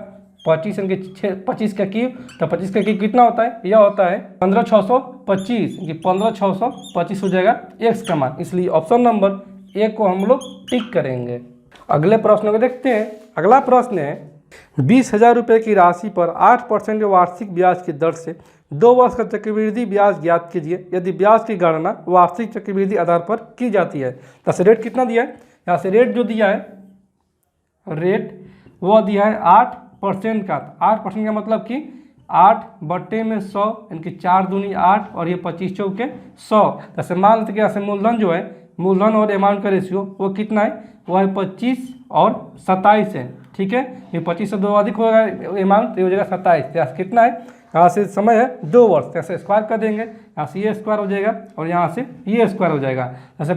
25, यानी कि 25 का क्यूब। तो 25 का क्यूब कितना होता है, यह होता है 15,625, कि 15,625 हो जाएगा x का मान। इसलिए ऑप्शन नंबर ए को हम लोग टिक करेंगे। अगले प्रश्न को देखते हैं। अगला प्रश्न है, 20,000 रुपये की राशि पर 8% वार्षिक ब्याज की दर से 2 वर्ष का चक्रवृद्धि ब्याज ज्ञात कीजिए यदि ब्याज की गणना वार्षिक चक्रवृद्धि आधार पर की जाती है। तो रेट कितना दिया है, यहाँ से रेट जो दिया है, रेट वो दिया है 8% का। 8% का मतलब कि 8/100, यानी कि 4 दूनी 8, और ये 25 चौके 100। जैसे मान लेते कि यहाँ से मूलधन जो है, मूलधन और अमाउंट का रेशियो वो कितना है, वो है 25 और 27 है। ठीक है, ये 25 से 2 अधिक होगा अमाउंट, ये हो जाएगा 27। यहाँ से कितना है, यहाँ से समय है 2 वर्ष, जैसे स्क्वायर कर देंगे, यहाँ से ये स्क्वायर हो जाएगा और यहाँ से ये स्क्वायर हो जाएगा। जैसे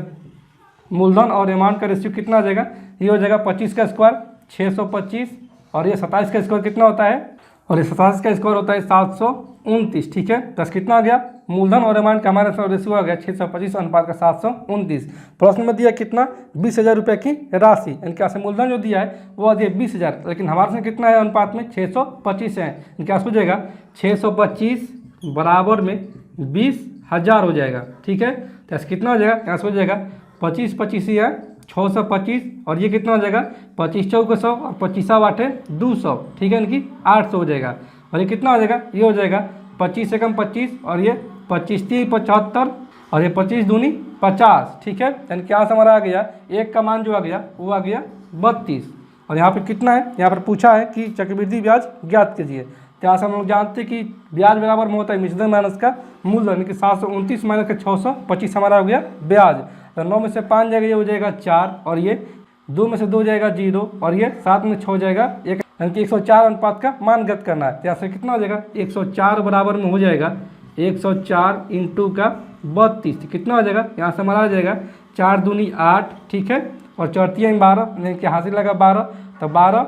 मूलधन और अमाउंट का रेशियो कितना हो जाएगा, ये हो जाएगा 25 का स्क्वायर 625, और ये 27 का स्क्वायर कितना होता है, और ये 27 का स्क्वायर होता है 729। ठीक है, तो कितना आ गया, मूलधन और अमाउंट का हमारे रेशियो आ गया 625 अनुपात का 729। प्रश्न में दिया कितना, 20,000 रुपये की राशि, यानी कि मूलधन जो दिया है वो दिया 20,000, लेकिन हमारे से कितना है अनुपात में 625 है, क्या हो जाएगा 625 बराबर में 20,000 हो जाएगा। ठीक है, तो कितना हो जाएगा, यहाँ से हो जाएगा 25 25 ही है 625, और ये कितना हो जाएगा 25 चौके 100 और 25 8 200। ठीक है, यानी कि 800 हो जाएगा। और ये कितना हो जाएगा, ये हो जाएगा 25 एकम 25, और ये 25 3 75, और ये 25 दूनी 50। ठीक है, यानी कि यहाँ से हमारा आ गया एक का मान जो आ गया वो आ गया 32। और यहाँ पर कितना है, यहाँ पर पूछा है कि चक्रवृद्धि ब्याज ज्ञात कीजिए। तो यहाँ से हम लोग जानते हैं कि ब्याज बराबर में होता है मिश्रण माइनस का मूलधन, यानी कि 729 माइनस का 625 हमारा हो गया ब्याज। तो 9 में से 5 जाएगा, ये हो जाएगा 4, और ये 2 में से 2 जाएगा 0, और ये 7 में 6 जाएगा 1, यानी कि 104 अनुपात का मान ज्ञात करना है। तो यहाँ से कितना हो जाएगा, 104 बराबर में हो जाएगा 104 इंटू का 32। कितना हो जाएगा, यहाँ से हमारा आ जाएगा 4 दूनी 8। ठीक है, और चौथिया में 12, यानी कि हासिल लगा 12, तो 12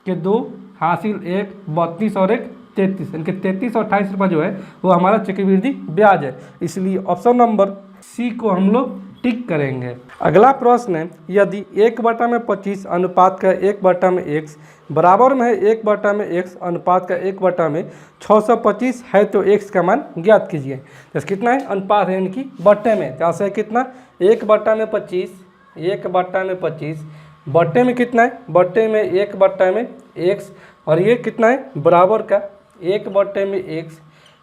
के 2 हासिल 1 32 और 1 33, यानी कि 33 और 28 रुपये जो है वो हमारा चक्रवृद्धि ब्याज है। इसलिए ऑप्शन नंबर सी को हम लोग टिक करेंगे। अगला प्रश्न है, यदि 1/25 अनुपात का 1/x बराबर में है 1/x अनुपात का 1/625 है तो x का मान ज्ञात कीजिए। जैसे कितना है, अनुपात है, यानी कि बट्टे में, यहाँ से कितना 1/25, 1/25 बट्टे में कितना है, बट्टे में 1/x और ये कितना है बराबर का 1/x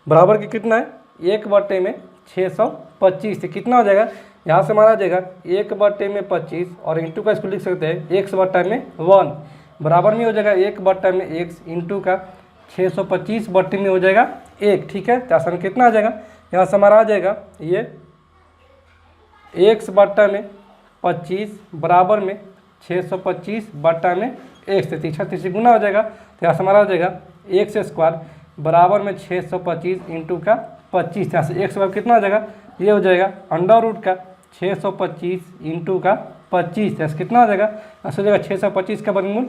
बराबर के कितना है 1/625 से कितना हो जाएगा, यहाँ से हमारा आ जाएगा 1/25 और इंटू का इसको लिख सकते हैं x/1 बराबर में हो जाएगा 1/x इंटू का 625 में हो जाएगा 1। ठीक है, तो आसान कितना आ जाएगा, यहाँ से हमारा आ जाएगा ये x/25 बराबर में 625/1 से तीसरा तीसरी गुना हो जाएगा, तो यहाँ से हमारा हो जाएगा x² बराबर में 625 इंटू का 25। यहाँ से x बराबर कितना हो जाएगा, ये हो जाएगा अंडर रूट का 625 इंटू का 25। यहाँ से कितना हो जाएगा, यहाँ से हो जाएगा 625 का वर्गमूल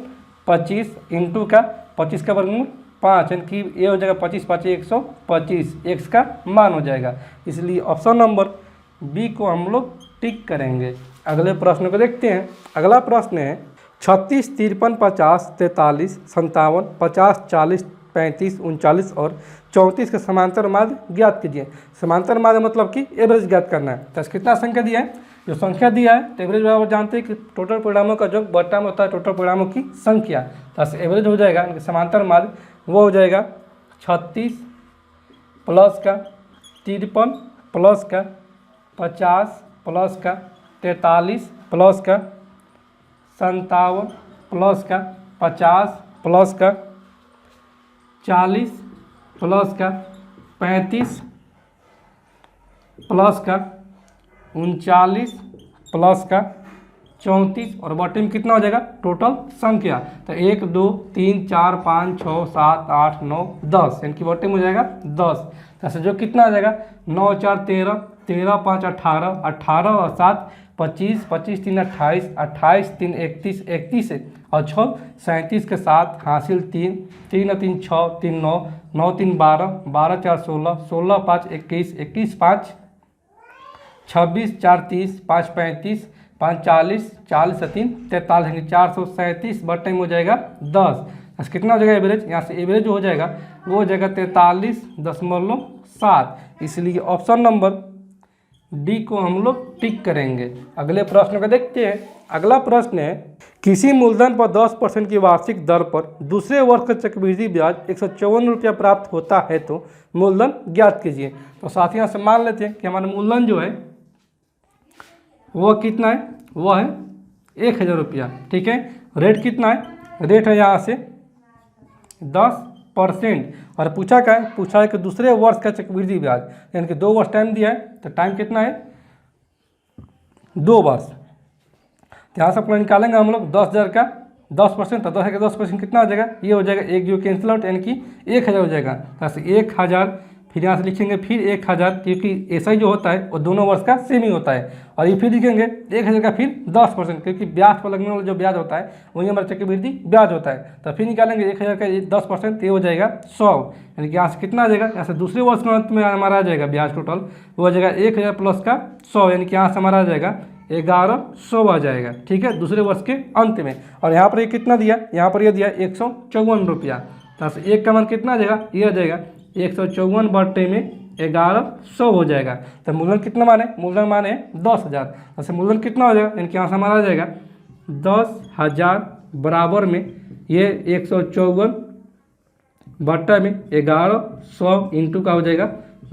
25 इंटू का 25 का वर्गमूल 5, यानी कि ये हो जाएगा 25 5 125 x का मान हो जाएगा। इसलिए ऑप्शन नंबर बी को हम लोग टिक करेंगे। अगले प्रश्न को देखते हैं। अगला प्रश्न है 36 53 50 43 57 50 40 35 39 और 34 के समांतर माध्य ज्ञात कीजिए। समांतर माध्य मतलब कि एवरेज ज्ञात करना है। तो कितना संख्या दिया है, जो संख्या दिया है तो एवरेज बराबर जानते हैं कि टोटल परिणामों का जो बटा में होता है टोटल परिणामों की संख्या। तो एवरेज हो जाएगा इनके समांतर माध्य वो हो जाएगा 36 प्लस का 53 प्लस का 50 प्लस का 43 प्लस का 57 प्लस का 50 प्लस का 40 प्लस का 35 प्लस का 39 प्लस का 34 और बटे में कितना हो जाएगा टोटल संख्या। तो 1 2 3 4 5 6 7 8 9 10 यानी कि बटे में हो जाएगा 10। तो जो कितना आ जाएगा 9 4 13 13 5 18 18 और 7 25 25 3 28 28 3 31 31 और 6 37 के साथ हासिल 3 3 3 6 3 9 9 3 12 12 4 16 16 5 21 21 5 26 4 30 5 35 5 40 40 3 43 437 बटे में हो जाएगा 10। बस कितना हो जाएगा एवरेज, यहाँ से एवरेज हो जाएगा वो हो जाएगा 43.7। इसलिए ऑप्शन नंबर डी को हम लोग टिक करेंगे। अगले प्रश्न को देखते हैं। अगला प्रश्न है किसी मूलधन पर 10% की वार्षिक दर पर दूसरे वर्ष का चक्रवृद्धि ब्याज 154 रुपया प्राप्त होता है तो मूलधन ज्ञात कीजिए। तो साथ ही यहाँ से मान लेते हैं कि हमारा मूलधन जो है वो कितना है, वो है 1000 रुपया। ठीक है, रेट कितना है, रेट है यहाँ से 10% और पूछा क्या है, पूछा है कि दूसरे वर्ष का चक्रवृद्धि ब्याज यानी कि 2 वर्ष टाइम दिया है। तो टाइम कितना है 2 वर्ष। तो यहाँ से अपना निकालेंगे हम लोग 10,000 का 10%। तो 10,000 का 10% कितना हो जाएगा, ये हो जाएगा 1 जो कैंसिल आउट यानी कि 1000 हो जाएगा। तो 1000 फिर यहाँ से लिखेंगे फिर 1000 क्योंकि ऐसा ही जो होता है वो दोनों वर्ष का सेम ही होता है। और ये फिर लिखेंगे 1000 का फिर 10% क्योंकि ब्याज पर लगने वाला जो ब्याज होता है वही हमारा चक्रवृद्धि ब्याज होता है। तो फिर निकालेंगे 1000 का 10% ये हो जाएगा 100 यानी कि यहाँ से कितना आ जाएगा, यहाँ से दूसरे वर्ष के अंत में हमारा आ जाएगा ब्याज टोटल वो हो जाएगा 1000 प्लस का 100 यानी कि यहाँ से हमारा आ जाएगा 1100 आ जाएगा। ठीक है, दूसरे वर्ष के अंत में। और यहाँ पर ये कितना दिया, यहाँ पर ये दिया 154 रुपया। तो एक का मान कितना आ जाएगा, ये आ जाएगा 154 बटे में 1100 हो जाएगा। तो मूलधन कितना माने, मूलधन माने 10,000। तो मूलधन कितना हो जाएगा, इनके यहाँ से हमारा आ जाएगा 10,000 बराबर में ये 154 बटा में 1100 इंटू का हो जाएगा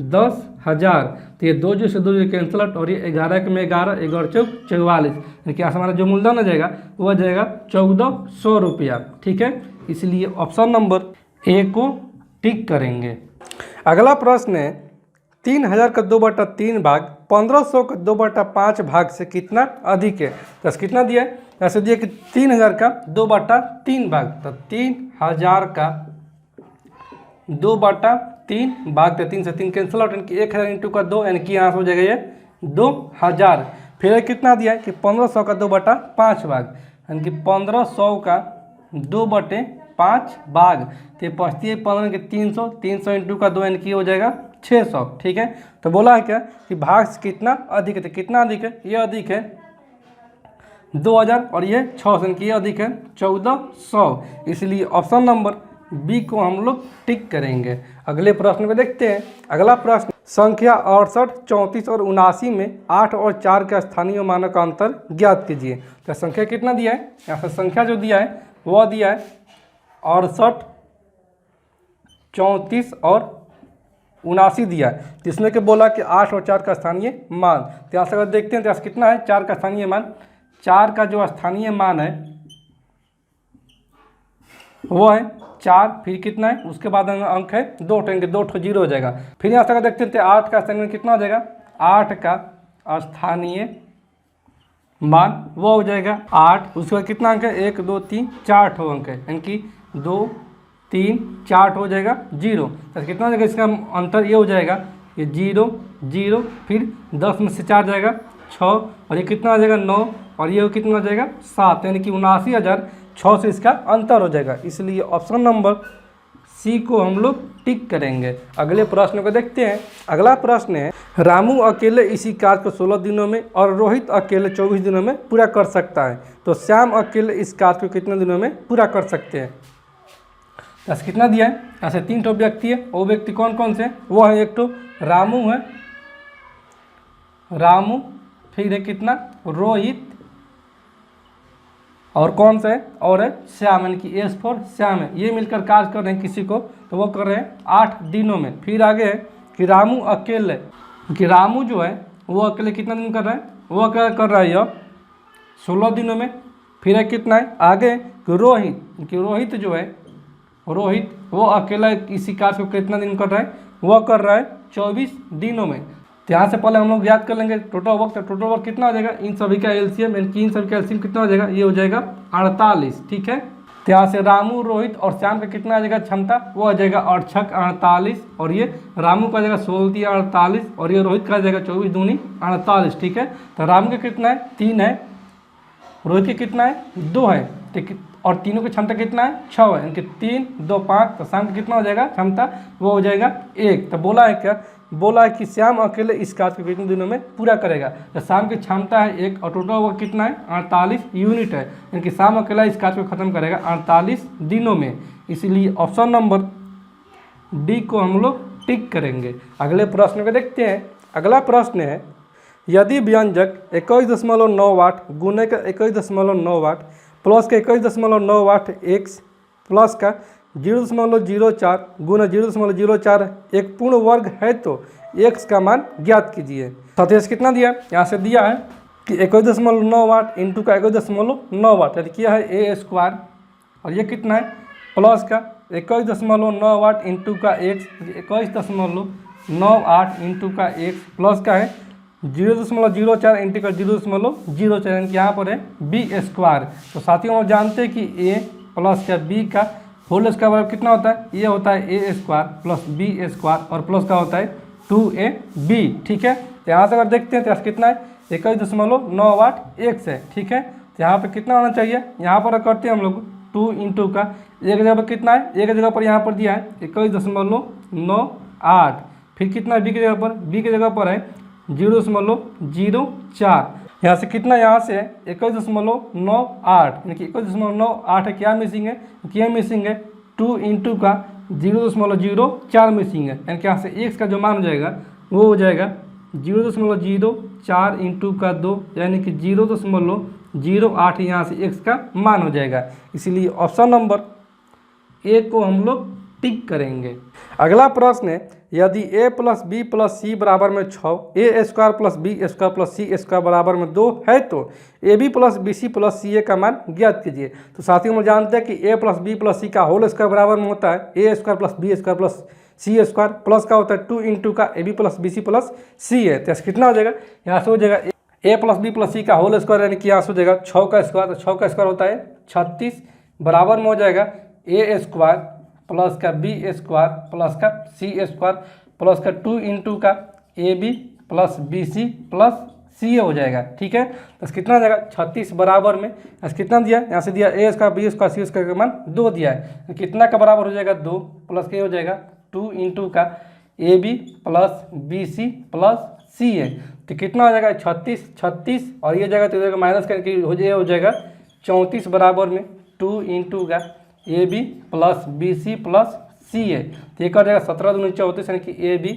10,000। तो ये 2 जो से 2 जो कैंसिल आउट और ये 11 के में 11 11 चौक 44 यानी कि हमारा जो मूलधन आ जाएगा वो आ जाएगा 1400 रुपया। ठीक है, इसलिए ऑप्शन नंबर ए को टिक करेंगे। अगला प्रश्न है 3000 का 2/3 भाग 1500 का 2/5 भाग से कितना अधिक है। तो कितना दिया है, ऐसे दिया कि 3000 का 2/3 भाग। तो 3000 का 2/3 भाग 3 से 3 कैंसिल आउट यानी कि 1000 इंटू का 2 यानी कि यहाँ से हो जाएगा ये 2000। फिर कितना दिया है कि 1500 का 2/5 भाग यानी कि 1500 का 2/5 भाग। तो पचती है 15 के 300 300 इंटू का 2 यानी कि हो जाएगा 600। ठीक है, तो बोला है क्या कि भाग से कितना अधिक है। तो कितना अधिक है, ये अधिक है 2000 और ये 600 की अधिक है 1400। इसलिए ऑप्शन नंबर बी को हम लोग टिक करेंगे। अगले प्रश्न को देखते हैं। अगला प्रश्न संख्या 68 34 और 79 में 8 और 4 का स्थानीय मानों का अंतर ज्ञात कीजिए। तो संख्या कितना दिया है, यहाँ से संख्या जो दिया है वो दिया है 68, 34 और 79 दिया है। तो इसमें के बोला कि 8 और 4 का स्थानीय मान। तो यहाँ से अगर देखते हैं तो यहाँ से कितना है 4 का स्थानीय मान। 4 का जो स्थानीय मान है वो है 4, फिर कितना है उसके बाद अंक है 2 उठेंगे, 2 ठो 0 हो जाएगा। फिर यहाँ से अगर देखते हैं तो 8 का स्थानीय मान कितना हो जाएगा, 8 का स्थानीय मान वो हो जाएगा 8। उसके बाद कितना अंक है 1 2 3 4 ठो अंक है, यानी कि 2 3 4 हो जाएगा 0। तो कितना हो जाएगा इसका अंतर ये हो जाएगा ये 0 0, फिर 10 में से 4 जाएगा 6, और ये कितना आ जाएगा 9, और ये कितना हो जाएगा 7, यानी कि 79,006 से इसका अंतर हो जाएगा। इसलिए ऑप्शन नंबर सी को हम लोग टिक करेंगे। अगले प्रश्न को देखते हैं। अगला प्रश्न है, रामू अकेले इसी कार्य को 16 दिनों में और रोहित अकेले 24 दिनों में पूरा कर सकता है, तो श्याम अकेले इस कार्य को कितने दिनों में पूरा कर सकते हैं। ऐसे कितना दिया है, ऐसे 3 ठो व्यक्ति है। वो व्यक्ति कौन कौन से, वो है एक तो रामू है, रामू, फिर है कितना रोहित, और कौन सा है और है श्याम, यानी कि एस फॉर श्याम है। ये मिलकर कार्य कर रहे हैं किसी को, तो वो कर रहे हैं 8 दिनों में। फिर आगे है कि रामू अकेले, कि रामू जो है वो अकेले कितना दिन कर रहा है, वो अकेले कर रहा है यह 16 दिनों में। फिर है कितना है आगे कि रोहित, कि रोहित जो है रोहित वो अकेला इसी कार्य को कितना दिन कर रहा है, वो कर रहा है 24 दिनों में। तो यहाँ से पहले हम लोग याद कर लेंगे टोटल वर्क। टोटल वर्क कितना हो जाएगा, इन सभी का एलसीएम, यानी कि इन सभी का एलसीएम कितना हो जाएगा, ये हो जाएगा 48। ठीक है, तो यहाँ से रामू रोहित और श्याम का कितना आ जाएगा क्षमता, वो आ जाएगा 8 6 48, और ये रामू का जाएगा 16 48, और ये रोहित का जाएगा 24 दूनी 48। ठीक है, तो रामू का कितना है 3 है, रोहित का कितना है 2 है, ठीक है, और तीनों की क्षमता कितना है 6 है, यानी कि 3 2 5। तो श्याम का कितना हो जाएगा क्षमता, वो हो जाएगा 1। तो बोला है क्या, बोला है कि श्याम अकेले इस कार्य को कितने दिनों में पूरा करेगा। तो श्याम की क्षमता है 1 और टोटल वो कितना है 48 यूनिट है, यानी कि श्याम अकेला इस कार्य को खत्म करेगा 48 दिनों में। इसीलिए ऑप्शन नंबर डी को हम लोग टिक करेंगे। अगले प्रश्न को देखते हैं। अगला प्रश्न है, यदि व्यंजक 21.9 वाट गुने का 21.9 वाट प्लस का 21.9 वाट एक्स प्लस का 0.04 गुना 0.04 एक पूर्ण वर्ग है तो x का मान ज्ञात कीजिए। सतीश कितना दिया, यहाँ से दिया है कि 21.9 वाट इंटू का 21.9 वाट, यानी किया है ए स्क्वायर, और ये कितना है प्लस का 21.9 वाट इंटू का एक्स, 21.98 इंटू का एक्स प्लस का है 0.04 इंटू का 0.04, यानी कि यहाँ पर है बी स्क्वायर। तो साथियों हम जानते हैं कि ए प्लस का बी का होल स्क्वायर बराबर कितना होता है, ये होता है A square plus B square, और प्लस का होता है 2ab। ठीक है, तो यहाँ से अगर देखते हैं तो कितना है 21.9 वाट एक्स है। ठीक है, तो यहाँ पर कितना होना चाहिए, यहाँ पर करते हैं हम लोग 2 इंटू का एक जगह पर कितना है, एक जगह पर यहाँ पर दिया है 21.98, फिर कितना है बी की जगह पर, बी की जगह पर है 0.04, यहाँ से कितना यहाँ से 21.98, यानी कि 21.98 है, क्या मिसिंग है, क्या मिसिंग है 2 इंटू का 0.04 मिसिंग है, यानी कि यहाँ से x का जो मान हो जाएगा वो हो जाएगा 0.04 इंटू का 2, यानी कि 0.08 यहाँ से x का मान हो जाएगा। इसीलिए ऑप्शन नंबर ए को हम लोग टिक करेंगे। अगला प्रश्न है, यदि a plus B plus C बराबर में 6, A square plus B square plus C square बराबर में 2 है तो A B plus B C plus C A का मान ज्ञात कीजिए। तो साथियों हम जानते हैं कि a plus B plus C का होल स्क्वायर बराबर में होता है A square plus B square plus C square, plus का होता है 2 इंटू का A B plus B C plus C है। तो कितना हो जाएगा, यहाँ से हो जाएगा A plus B plus C का होल स्क्वायर, यानी कि यहाँ से हो जाएगा 6 का स्क्वायर, तो 6 का स्क्वायर होता है 36 बराबर में हो जाएगा ए स्क्वायर प्लस का बी स्क्वायर प्लस का सी स्क्वायर प्लस का 2 इंटू का A B plus B C plus C A हो जाएगा। ठीक है, तो कितना हो जाएगा 36 बराबर में कितना दिया, यहाँ से दिया ए स्क्वायर बी स्क्वायर सी स्क्वायर का मान 2 दिया है, तो कितना का बराबर हो जाएगा 2 प्लस के हो जाएगा 2 इंटू का A B plus B C plus C A, तो कितना हो जाएगा 36 और ये जाएगा तो माइनस करके हो जाएगा 34 बराबर में 2 इंटू का A B plus B C plus C A, तो ये कर जाएगा 17 दूनी 34, यानी कि A B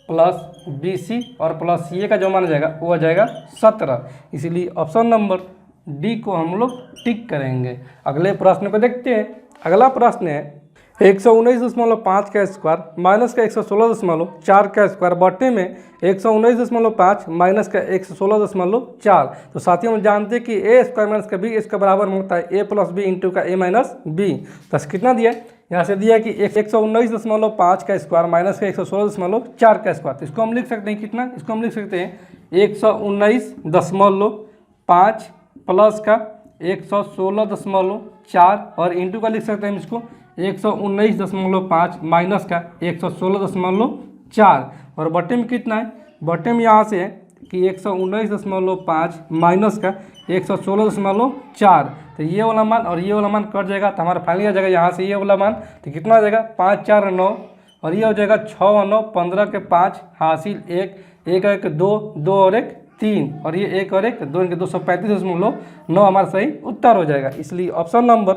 plus B C और प्लस सी ए का जो मान जाएगा वो आ जाएगा 17। इसीलिए ऑप्शन नंबर डी को हम लोग टिक करेंगे। अगले प्रश्न को देखते हैं। अगला प्रश्न है 119.5 का स्क्वायर माइनस का 116.4 का स्क्वायर बटे में 119.5 माइनस का 116.4। तो साथियों हम जानते हैं कि ए स्क्वायर माइनस का बी इसका बराबर होता है ए प्लस बी इंटू का ए माइनस बी। तो कितना दिया है, यहाँ से दिया है कि 119.5 का स्क्वायर माइनस का 116.4 का स्क्वायर। तो इसको हम लिख सकते हैं कितना, इसको हम लिख सकते हैं 119.5 प्लस का 116.4 और इंटू का लिख सकते हैं हम इसको 119.5 माइनस का 116.4 और बटे में कितना है, बटे में यहाँ से है कि 119.5 माइनस का 116.4। तो ये वाला मान और ये वाला मान कट जाएगा तो हमारा फाइनली आ जाएगा यहाँ से ये वाला मान। तो कितना आ जाएगा 5 4 9 और ये हो जाएगा 6 और 9 15 के 5 हासिल 1 1 और 1 2 2 और 1 3 और ये 1 और 1 2 इनके 235.9 हमारा सही उत्तर हो जाएगा। इसलिए ऑप्शन नंबर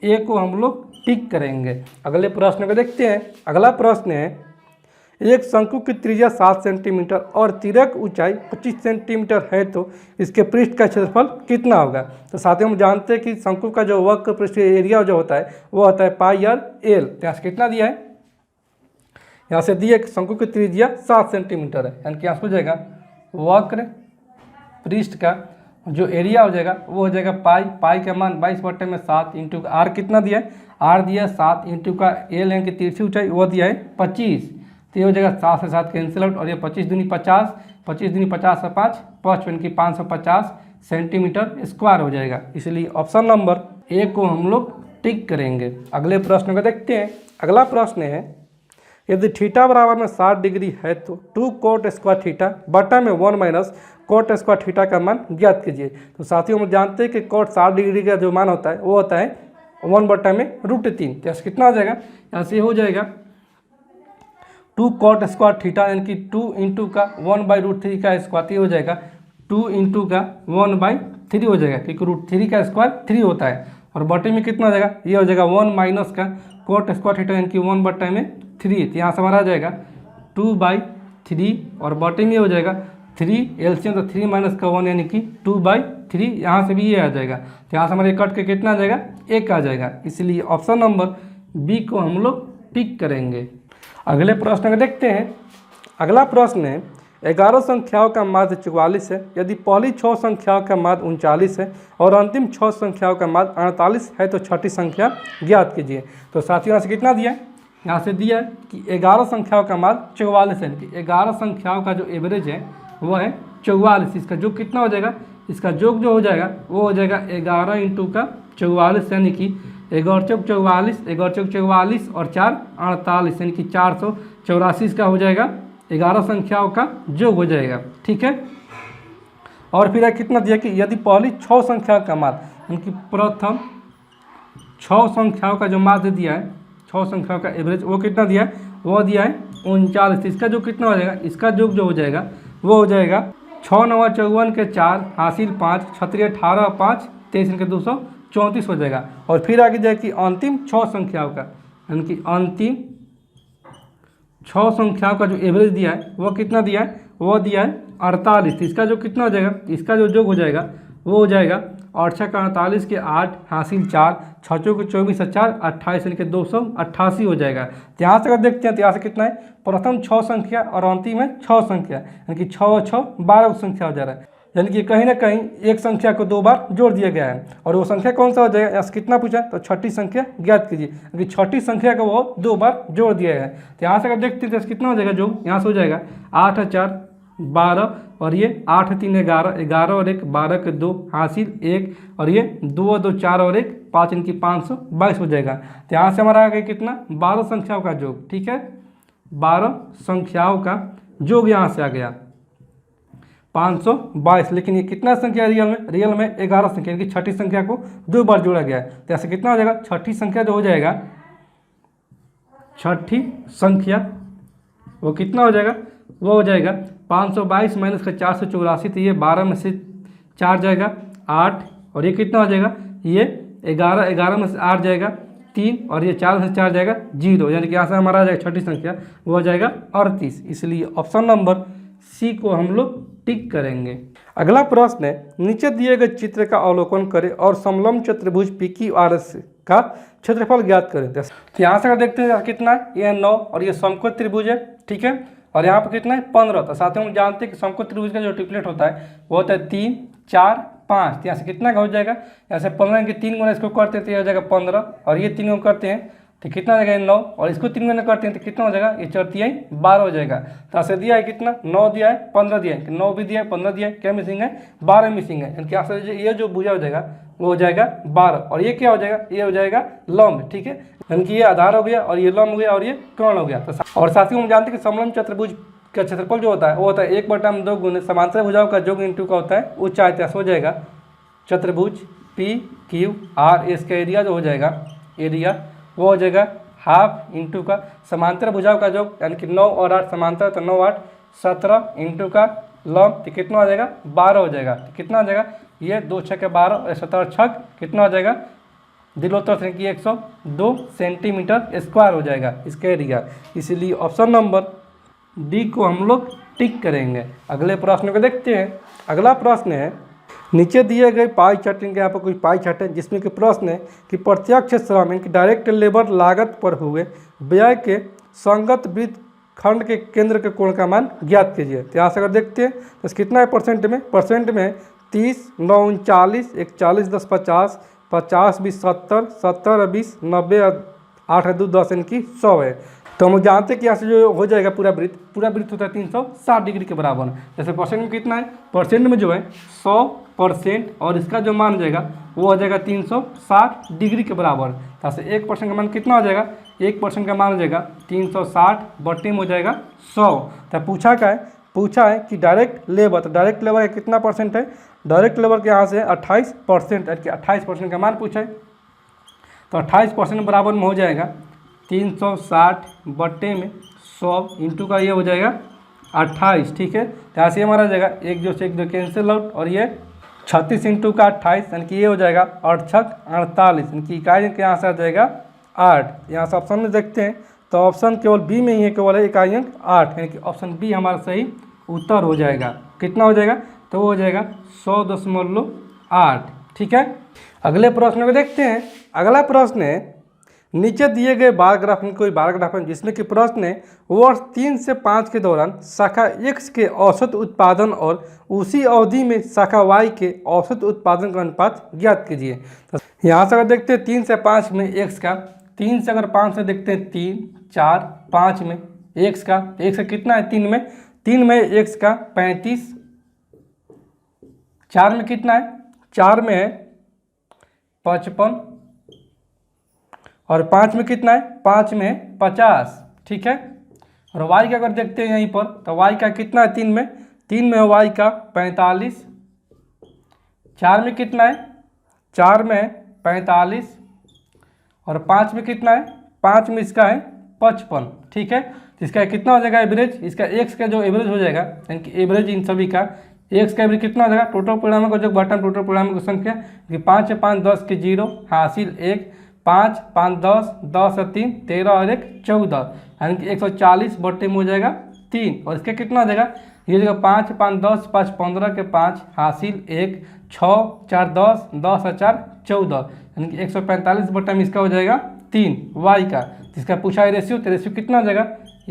ए को हम लोग टिक करेंगे। अगले प्रश्न को देखते हैं। अगला प्रश्न है एक शंकु की त्रिज्या 7 सेंटीमीटर और तिरक ऊंचाई 25 सेंटीमीटर है तो इसके पृष्ठ का क्षेत्रफल कितना होगा। तो साथियों हम जानते हैं कि शंकु का जो वक्र पृष्ठ एरिया जो होता है वो होता है पाई आर एल। तो यहाँ से कितना दिया है, यहाँ से दिया कि शंकु की त्रिज्या 7 सेंटीमीटर है, यानी कि यहाँ हो जाएगा वक्र पृष्ठ का जो एरिया हो जाएगा वो हो जाएगा पाई का मान 22/7 इंटू आर कितना दिया है, आर दिया 7 इंटू का एल यानी कि तिरछी ऊंचाई वो दिया है 25। तो ये हो जाएगा 7 से 7 कैंसिल आउट और ये 25 दूनी 50 25 दूनी 50 से 5 55 की 550 सेंटीमीटर स्क्वायर हो जाएगा। इसलिए ऑप्शन नंबर ए को हम लोग टिक करेंगे। अगले प्रश्न को देखते हैं। अगला प्रश्न है यदि थीटा बराबर में 60 डिग्री है तो 2 कोट स्क्वायर थीटा बटा में 1 माइनस कोट स्क्वायर थीटा का मान ज्ञात कीजिए। तो साथियों हम जानते हैं कि कोट 60 डिग्री का जो मान होता है वो होता है 1 बटा में √3। तो कितना आ जाएगा, यहाँ से हो जाएगा 2 कोट स्क्वायर थीटा यानी कि 2 इंटू का 1/√3 का स्क्वायर हो जाएगा 2 इंटू का 1/3 हो जाएगा क्योंकि √3 का स्क्वायर 3 होता है और बटे में कितना हो जाएगा, ये हो जाएगा 1 माइनस का कोट स्क्वायर थीटा यानी कि 1 बटा में 3। तो यहाँ से हमारा आ जाएगा 2/3 और बटे में हो जाएगा 3 एलसीएम तो 3 माइनस का 1 यानी कि 2/3। यहाँ से भी ये आ जाएगा तो यहाँ से हमारे कट के कितना आ जाएगा 1 आ जाएगा। इसलिए ऑप्शन नंबर बी को हम लोग टिक करेंगे। अगले प्रश्न को देखते हैं। अगला प्रश्न है 11 संख्याओं का माध्य 44 है यदि पहली 6 संख्याओं का माध्य 39 है और अंतिम 6 संख्याओं का माध्य 48 है तो छठी संख्या ज्ञात कीजिए। तो साथियों यहाँ से कितना दिया है, यहाँ से दिया है कि 11 संख्याओं का माध्य 44 है कि 11 संख्याओं का जो एवरेज है वो है 44। इसका योग कितना हो जाएगा, इसका योग जो हो जाएगा वो हो जाएगा 11 इंटू का 44 यानी कि 11 चौक 44 11 चौक 44 और 4 48 यानी कि 484 का हो जाएगा 11 संख्याओं का योग हो जाएगा। ठीक है, और फिर कितना दिया कि यदि पहली 6 संख्या का माध्य यानी कि प्रथम 6 संख्याओं का जो माध्य दिया है 6 संख्याओं का एवरेज वो कितना दिया है, वो दिया है 39। इसका जो कितना हो जाएगा, इसका योग जो हो जाएगा वो हो जाएगा 6 9 54 के 4 हासिल 5 6 18 5 23 के 234 हो जाएगा। और फिर आगे जाए कि अंतिम 6 संख्याओं का यानी कि अंतिम 6 संख्याओं का जो एवरेज दिया है वो कितना दिया है, वो दिया है 48। इसका जो कितना हो जाएगा, इसका जो योग हो जाएगा वो हो जाएगा 8 6 का 48 के 8 हासिल 4 6 चौक 24 से 4 28 यानी कि 288 हो जाएगा। तो यहाँ से अगर देखते हैं तो यहाँ से कितना है, प्रथम 6 संख्या और अंतिम है 6 संख्या यानी कि 6 और 6 12 संख्या हो जा रहा है, यानी कि कहीं ना कहीं एक संख्या को 2 बार जोड़ दिया गया है और वो संख्या कौन सा हो जाएगा, यहाँ से कितना पूछा है तो छठी संख्या ज्ञात कीजिए क्योंकि छठी संख्या को वो 2 बार जोड़ दिया है। तो यहाँ से अगर देखते हैं तो कितना हो जाएगा योग, यहाँ से हो जाएगा 8 और 4 12 और ये 8 3 11 11 और 1 12 के 2 हासिल 1 और ये 2 और 2 4 और 1 5 इनकी 522 हो जाएगा। तो यहाँ से हमारा आ गया कितना 12 संख्याओं का योग। ठीक है, 12 संख्याओं का योग यहाँ से आ गया 522। लेकिन ये कितना संख्या रियल में 11 संख्या यानी कि छठी संख्या को 2 बार जोड़ा गया है। तो ऐसे कितना हो जाएगा, छठी संख्या जो हो जाएगा, छठी संख्या वो कितना हो जाएगा, वो हो जाएगा 522 माइनस का 484। तो ये 12 में से 4 जाएगा 8 और ये कितना हो जाएगा, ये 11 में से 8 जाएगा 3 और ये 4 में से 4 जाएगा 0 यानी कि यहाँ से हमारा आ जाएगा छठी संख्या वो हो जाएगा 38। इसलिए ऑप्शन नंबर सी को हम लोग टिक करेंगे। अगला प्रश्न है, नीचे दिए गए चित्र का अवलोकन करें और समलंब चतुर्भुज PQRS का क्षेत्रफल ज्ञात करें। तो यहाँ से अगर देखते हैं कितना है, ये 9 और ये समकोण त्रिभुज है, ठीक है, और यहाँ पर कितना है 15। तो साथ ही हम जानते हैं कि समकोण त्रिभुज का जो ट्रिपलेट होता है वो होता है 3 4 5। तो यहाँ से कितना का हो जाएगा, यहाँ से 15 के 3 गुना इसको करते हैं तो ये हो जाएगा 15, और ये 3 गुना करते हैं तो कितना हो जाएगा 9, और इसको 3 गुना करते हैं तो कितना हो जाएगा, ये 4 3 12 हो जाएगा। तो यहाँ से दिया है कितना, 9 दिया है 15 दिया है, 9 भी दिया है 15 दिया है, क्या मिसिंग है 12 मिसिंग है, यानी कि यहाँ से ये जो भुजा हो जाएगा वो हो जाएगा 12, और ये क्या हो जाएगा, ये हो जाएगा लंब, ठीक है, यानी कि ये आधार हो गया और ये लंब हो गया और ये कोण हो गया। तो और साथ ही हम जानते हैं कि समलंब चतुर्भुज का क्षेत्रफल जो होता है वो होता है 1/2 गुने समांतर भुजाओं का योग इंटू का होता है ऊंचाई। हो जाएगा चतुर्भुज PQRS का एरिया जो हो जाएगा, एरिया वो हो जाएगा हाफ इंटू का समांतर भुजाओं का योग, यानी कि 9 और 8 समांतर, तो 9 8 17 इंटू का लंब, तो कितना हो जाएगा 12 हो जाएगा। तो कितना हो जाएगा, ये 2 छक्के 12 और 17 छक कितना हो जाएगा, दिलोत्तर से कि 102 सेंटीमीटर स्क्वायर हो जाएगा इसका एरिया। इसलिए ऑप्शन नंबर डी को हम लोग टिक करेंगे। अगले प्रश्न को देखते हैं। अगला प्रश्न है, नीचे दिए गए पाई चार्ट, के यहाँ पर कुछ पाई चार्ट है जिसमें कि प्रश्न है कि प्रत्यक्ष श्रम यानी कि डायरेक्ट लेबर लागत पर हुए व्यय के संगत वृत्त खंड के केंद्र के कोण का मान ज्ञात कीजिए। तो यहाँ से अगर देखते हैं तो कितना है परसेंट में, 30 9 39 41 10 50 50 20 70 70 20 90 8 2 10 इनकी 100 है। तो हम जानते हैं कि यहाँ से जो हो जाएगा पूरा वृत्त होता है 360 डिग्री के बराबर। जैसे परसेंट में कितना है, परसेंट में जो है 100% और इसका जो मान हो जाएगा वो हो जाएगा 360 डिग्री के बराबर। यहाँ से 1% का मान कितना हो जाएगा, 1% का मान हो जाएगा 360 बटे में हो जाएगा 100। तो पूछा है कि डायरेक्ट लेबर, तो डायरेक्ट लेबर का कितना परसेंट है, डायरेक्ट लेबर के यहाँ से 28%, 28% का मान पूछा है। तो 28% बराबर में हो जाएगा 360 बटे में 100 इंटू का ये हो जाएगा 28, ठीक है। तो यहाँ से ये हमारा जाएगा 1 2 से 1 2 कैंसिल आउट, और ये 36 इंटू का 28 यानी कि ये हो जाएगा 8 6 48, यानी कि इकाई अंक यहाँ से आ जाएगा 8। यहाँ से ऑप्शन में देखते हैं तो ऑप्शन केवल बी में ही है, केवल है इकाई अंक 8, यानी कि ऑप्शन बी हमारा सही उत्तर हो जाएगा। कितना हो जाएगा, तो वो हो जाएगा 100.8, ठीक है। अगले प्रश्न को देखते हैं। अगला प्रश्न है, नीचे दिए गए बार ग्राफ में कोई बार ग्राफ है जिसमें कि प्रश्न है वर्ष 3 से 5 के दौरान शाखा X के औसत उत्पादन और उसी अवधि में शाखा Y के औसत उत्पादन का अनुपात ज्ञात कीजिए। तो यहाँ से अगर देखते हैं 3 से 5 में X का, 3 से अगर 5 से देखते हैं 3 4 5 में X का, X का कितना है 3 में X का 35, 4 में कितना है, 4 में है 55, और 5 में कितना है, 5 में 50, ठीक है। और y का अगर देखते हैं यहीं पर तो y का कितना है 3 में है y का 45, 4 में कितना है, 4 में 45, और 5 में कितना है, 5 में इसका है 55, ठीक है। तो इसका कितना हो जाएगा एवरेज, इसका x का जो एवरेज हो जाएगा, यानी कि एवरेज इन सभी का x का एवरेज कितना हो जाएगा, टोटल परिणामों का जो बटन टोटल परिणामों की संख्या कि 5 है 5 10 के 0 हासिल 1, 5 5 10 10 और 3 13 और 1 14, यानी कि 140 बटे में हो जाएगा 3, और इसका कितना हो जाएगा, ये जगह 5 5 10 5 15 के 5 हासिल 1 6 4 10 10 और 4 14, यानी कि 145 बटे में इसका हो जाएगा 3 y का। जिसका पूछा है रेशियो, तो रेशियो कितना हो जाएगा,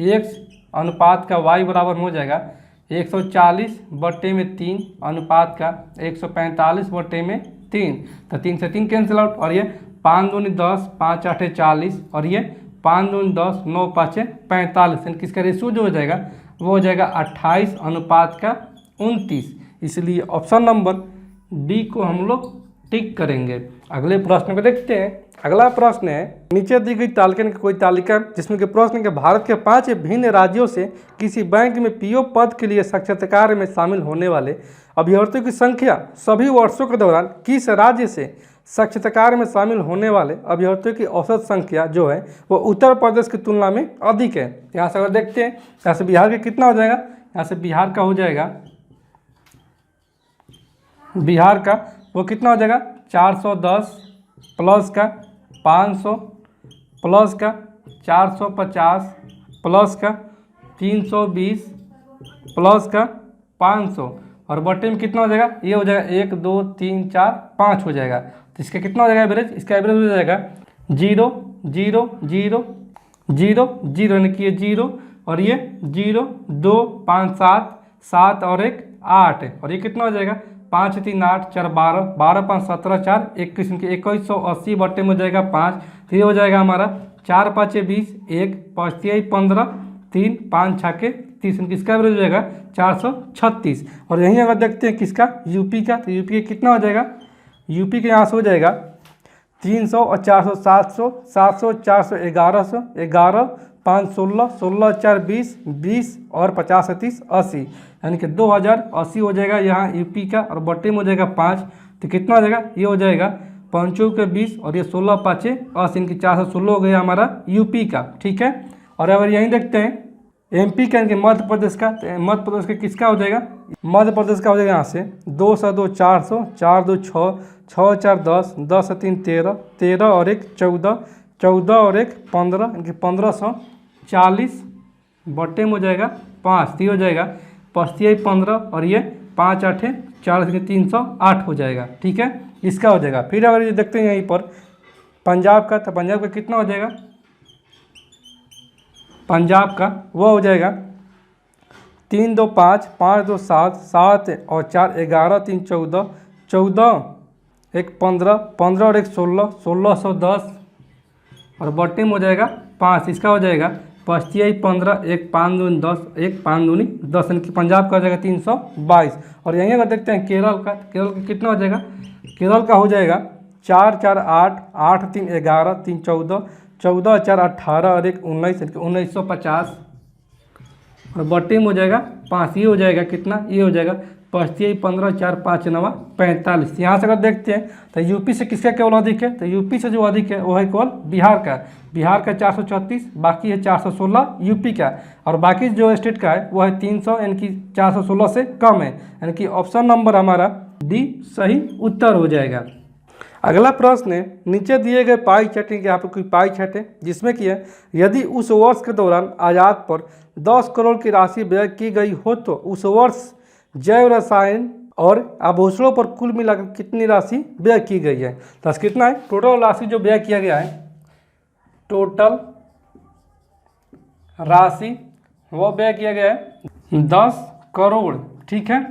x अनुपात का y बराबर में हो जाएगा 140 बटे में 3 अनुपात का 145 बटे में 3। तो 3 से 3 कैंसिल आउट, और ये 5 दूनी 10 5 8 40, और ये 5 दूनी 10 9 5 45, यानी किसका रेशियो जो हो जाएगा वो हो जाएगा 28 अनुपात का 29। इसलिए ऑप्शन नंबर डी को हम लोग टिक करेंगे। अगले प्रश्न को देखते हैं। अगला प्रश्न है, नीचे दी गई तालिका की कोई तालिका जिसमें कि प्रश्न के भारत के 5 भिन्न राज्यों से किसी बैंक में पीओ पद के लिए साक्षात्कार में शामिल होने वाले अभ्यर्थियों की संख्या सभी वर्षों के दौरान किस राज्य से साक्षात्कार में शामिल होने वाले अभ्यर्थियों की औसत संख्या जो है वो उत्तर प्रदेश की तुलना में अधिक है। यहाँ से अगर देखते हैं, यहाँ से बिहार का कितना हो जाएगा, यहाँ से बिहार का हो जाएगा, बिहार का वो कितना हो जाएगा 410 प्लस का 500 प्लस का 450 प्लस का 320 प्लस का 500, और बटे में कितना हो जाएगा, ये हो जाएगा 1 2 3 4 5 हो जाएगा। तो इसका कितना हो जाएगा एवरेज, इसका एवरेज हो जाएगा 0 0 0 0 0 यानी कि ये 0 और ये 0 2 5 7 7 और 1 8 और ये कितना हो जाएगा 5 3 8 4 12 12 5 17 4 21 इनके 2180 बटे में हो जाएगा 5। तो ये हो जाएगा हमारा 4 5 20 1 5 3 15 3 5 6 के 30 किसका एवरेज हो जाएगा 436। और यहीं अगर देखते हैं किसका यूपी का, तो यूपी का कितना हो जाएगा, यूपी के यहाँ से हो जाएगा 300 और 400 700 700 400 1100 11 5 16 16 4 20 20 और 50 30 80 यानी कि 2080 हो जाएगा यहाँ यूपी का। और बटे में हो जाएगा 5, तो कितना हो जाएगा, ये हो जाएगा 5 के 20 और ये 16 5 80 इनकी 416 हो गया हमारा यूपी का। ठीक है। और अगर यहीं देखते हैं एमपी का यानी मध्य प्रदेश का, तो मध्य प्रदेश का किसका हो जाएगा, मध्य प्रदेश का हो जाएगा यहाँ से 2 से 2 400 4 2 6 6 4 10 10 से 3 13 13 और 1 14 14 और 1 15 इनके 1540 बटे में हो जाएगा 5, तो हो जाएगा 5 15 और ये 5 8 40 308 हो जाएगा। ठीक है, इसका हो जाएगा। फिर अगर ये देखते हैं यहीं पर पंजाब का, तो पंजाब का कितना हो जाएगा, पंजाब का वो हो जाएगा 3 2 5 5 2 7 7 और 4 11 3 14 14 1 15 15 और 1 16 1610 और बटे में हो जाएगा 5, इसका हो जाएगा 5 15 1 5 2 10 1 5 2 10 इनकी पंजाब का हो जाएगा 322। और यहीं अगर देखते हैं केरल का, केरल का कितना हो जाएगा, केरल का हो जाएगा 4 4 8 8 3 11 3 14 14 4 18 और 1 19 1950 और बटे में हो जाएगा 5, ये हो जाएगा कितना, ये हो जाएगा 5 15 4 5 9 45। यहाँ से अगर देखते हैं तो यूपी से किसका केवल अधिक है, तो यूपी से जो अधिक है वो है केवल बिहार का, बिहार का 434 बाकी है 416 यूपी का। और बाकी जो स्टेट का है वो है 300 यानी कि 416 से कम है, यानी कि ऑप्शन नंबर हमारा डी सही उत्तर हो जाएगा। अगला प्रश्न है, नीचे दिए गए पाई चार्ट के यहाँ पर कोई पाई चार्ट है जिसमें कि है यदि उस वर्ष के दौरान आयात पर 10 करोड़ की राशि व्यय की गई हो तो उस वर्ष जैव रसायन और आभूषणों पर कुल मिलाकर कितनी राशि व्यय की गई है। तो कितना है टोटल राशि जो व्यय किया गया है, टोटल राशि वो व्यय किया गया है 10 करोड़। ठीक है।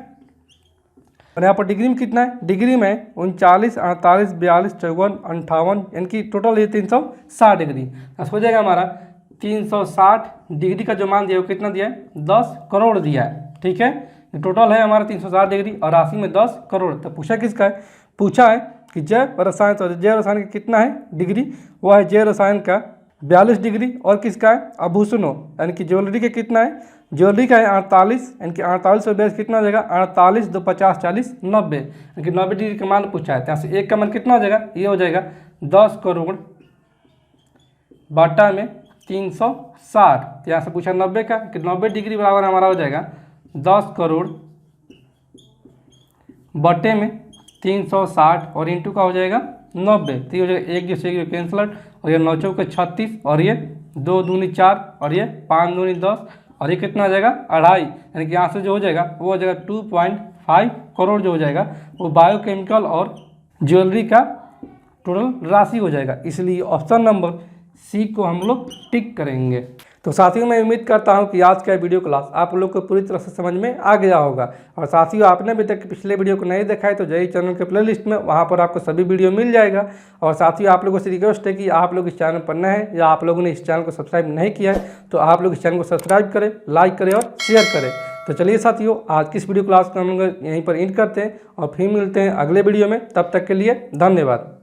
और यहाँ पर डिग्री में कितना है, डिग्री में 39 48 42 54 58 यानी कि टोटल ये 360 डिग्री। हो जाएगा हमारा 360 डिग्री का जो मान दिया है वो कितना दिया है 10 करोड़ दिया है। ठीक है, टोटल है हमारा 360 डिग्री और राशि में 10 करोड़। तो पूछा किसका है, पूछा है कि जैव रसायन, तो जैव रसायन का कितना है डिग्री, वो है जैव रसायन का 42 डिग्री। और किसका है आभूषणों यानी कि ज्वेलरी का कितना है, ज्वेलरी का है 48 यानी कि 48 और 42 कितना हो जाएगा 48 2 50 40 90 यानी कि 90 डिग्री का मान पूछा है। यहाँ से एक का मान कितना हो जाएगा, ये हो जाएगा 10 करोड़ बटा में 360। यहाँ से पूछा 90 का, कि 90 डिग्री बराबर हमारा हो जाएगा 10 करोड़ बटे में 360 और इंटू का हो जाएगा 90। तो ये हो जाएगा 1 जैसे 1 कैंसल और ये 9 चौके 36 और ये 2 दूनी 4 और ये 5 दूनी 10 और ये कितना हो जाएगा 2.5 यानी कि यहाँ से जो हो जाएगा वो हो जाएगा 2.5 करोड़ जो हो जाएगा वो बायोकेमिकल और ज्वेलरी का टोटल राशि हो जाएगा। इसलिए ऑप्शन नंबर सी को हम लोग टिक करेंगे। तो साथियों मैं उम्मीद करता हूं कि आज का वीडियो क्लास आप लोग को पूरी तरह से समझ में आ गया होगा। और साथियों आपने अभी तक पिछले वीडियो को नहीं देखा है तो जय चैनल के प्लेलिस्ट में वहां पर आपको सभी वीडियो मिल जाएगा। और साथियों आप लोगों से रिक्वेस्ट है कि आप लोग इस चैनल पर नए हैं या आप लोगों ने इस चैनल को सब्सक्राइब नहीं किया है तो आप लोग इस चैनल को सब्सक्राइब करें, लाइक करें और शेयर करें। तो चलिए साथियों आज की इस वीडियो क्लास को हम लोग यहीं पर एंड करते हैं और फिर मिलते हैं अगले वीडियो में। तब तक के लिए धन्यवाद।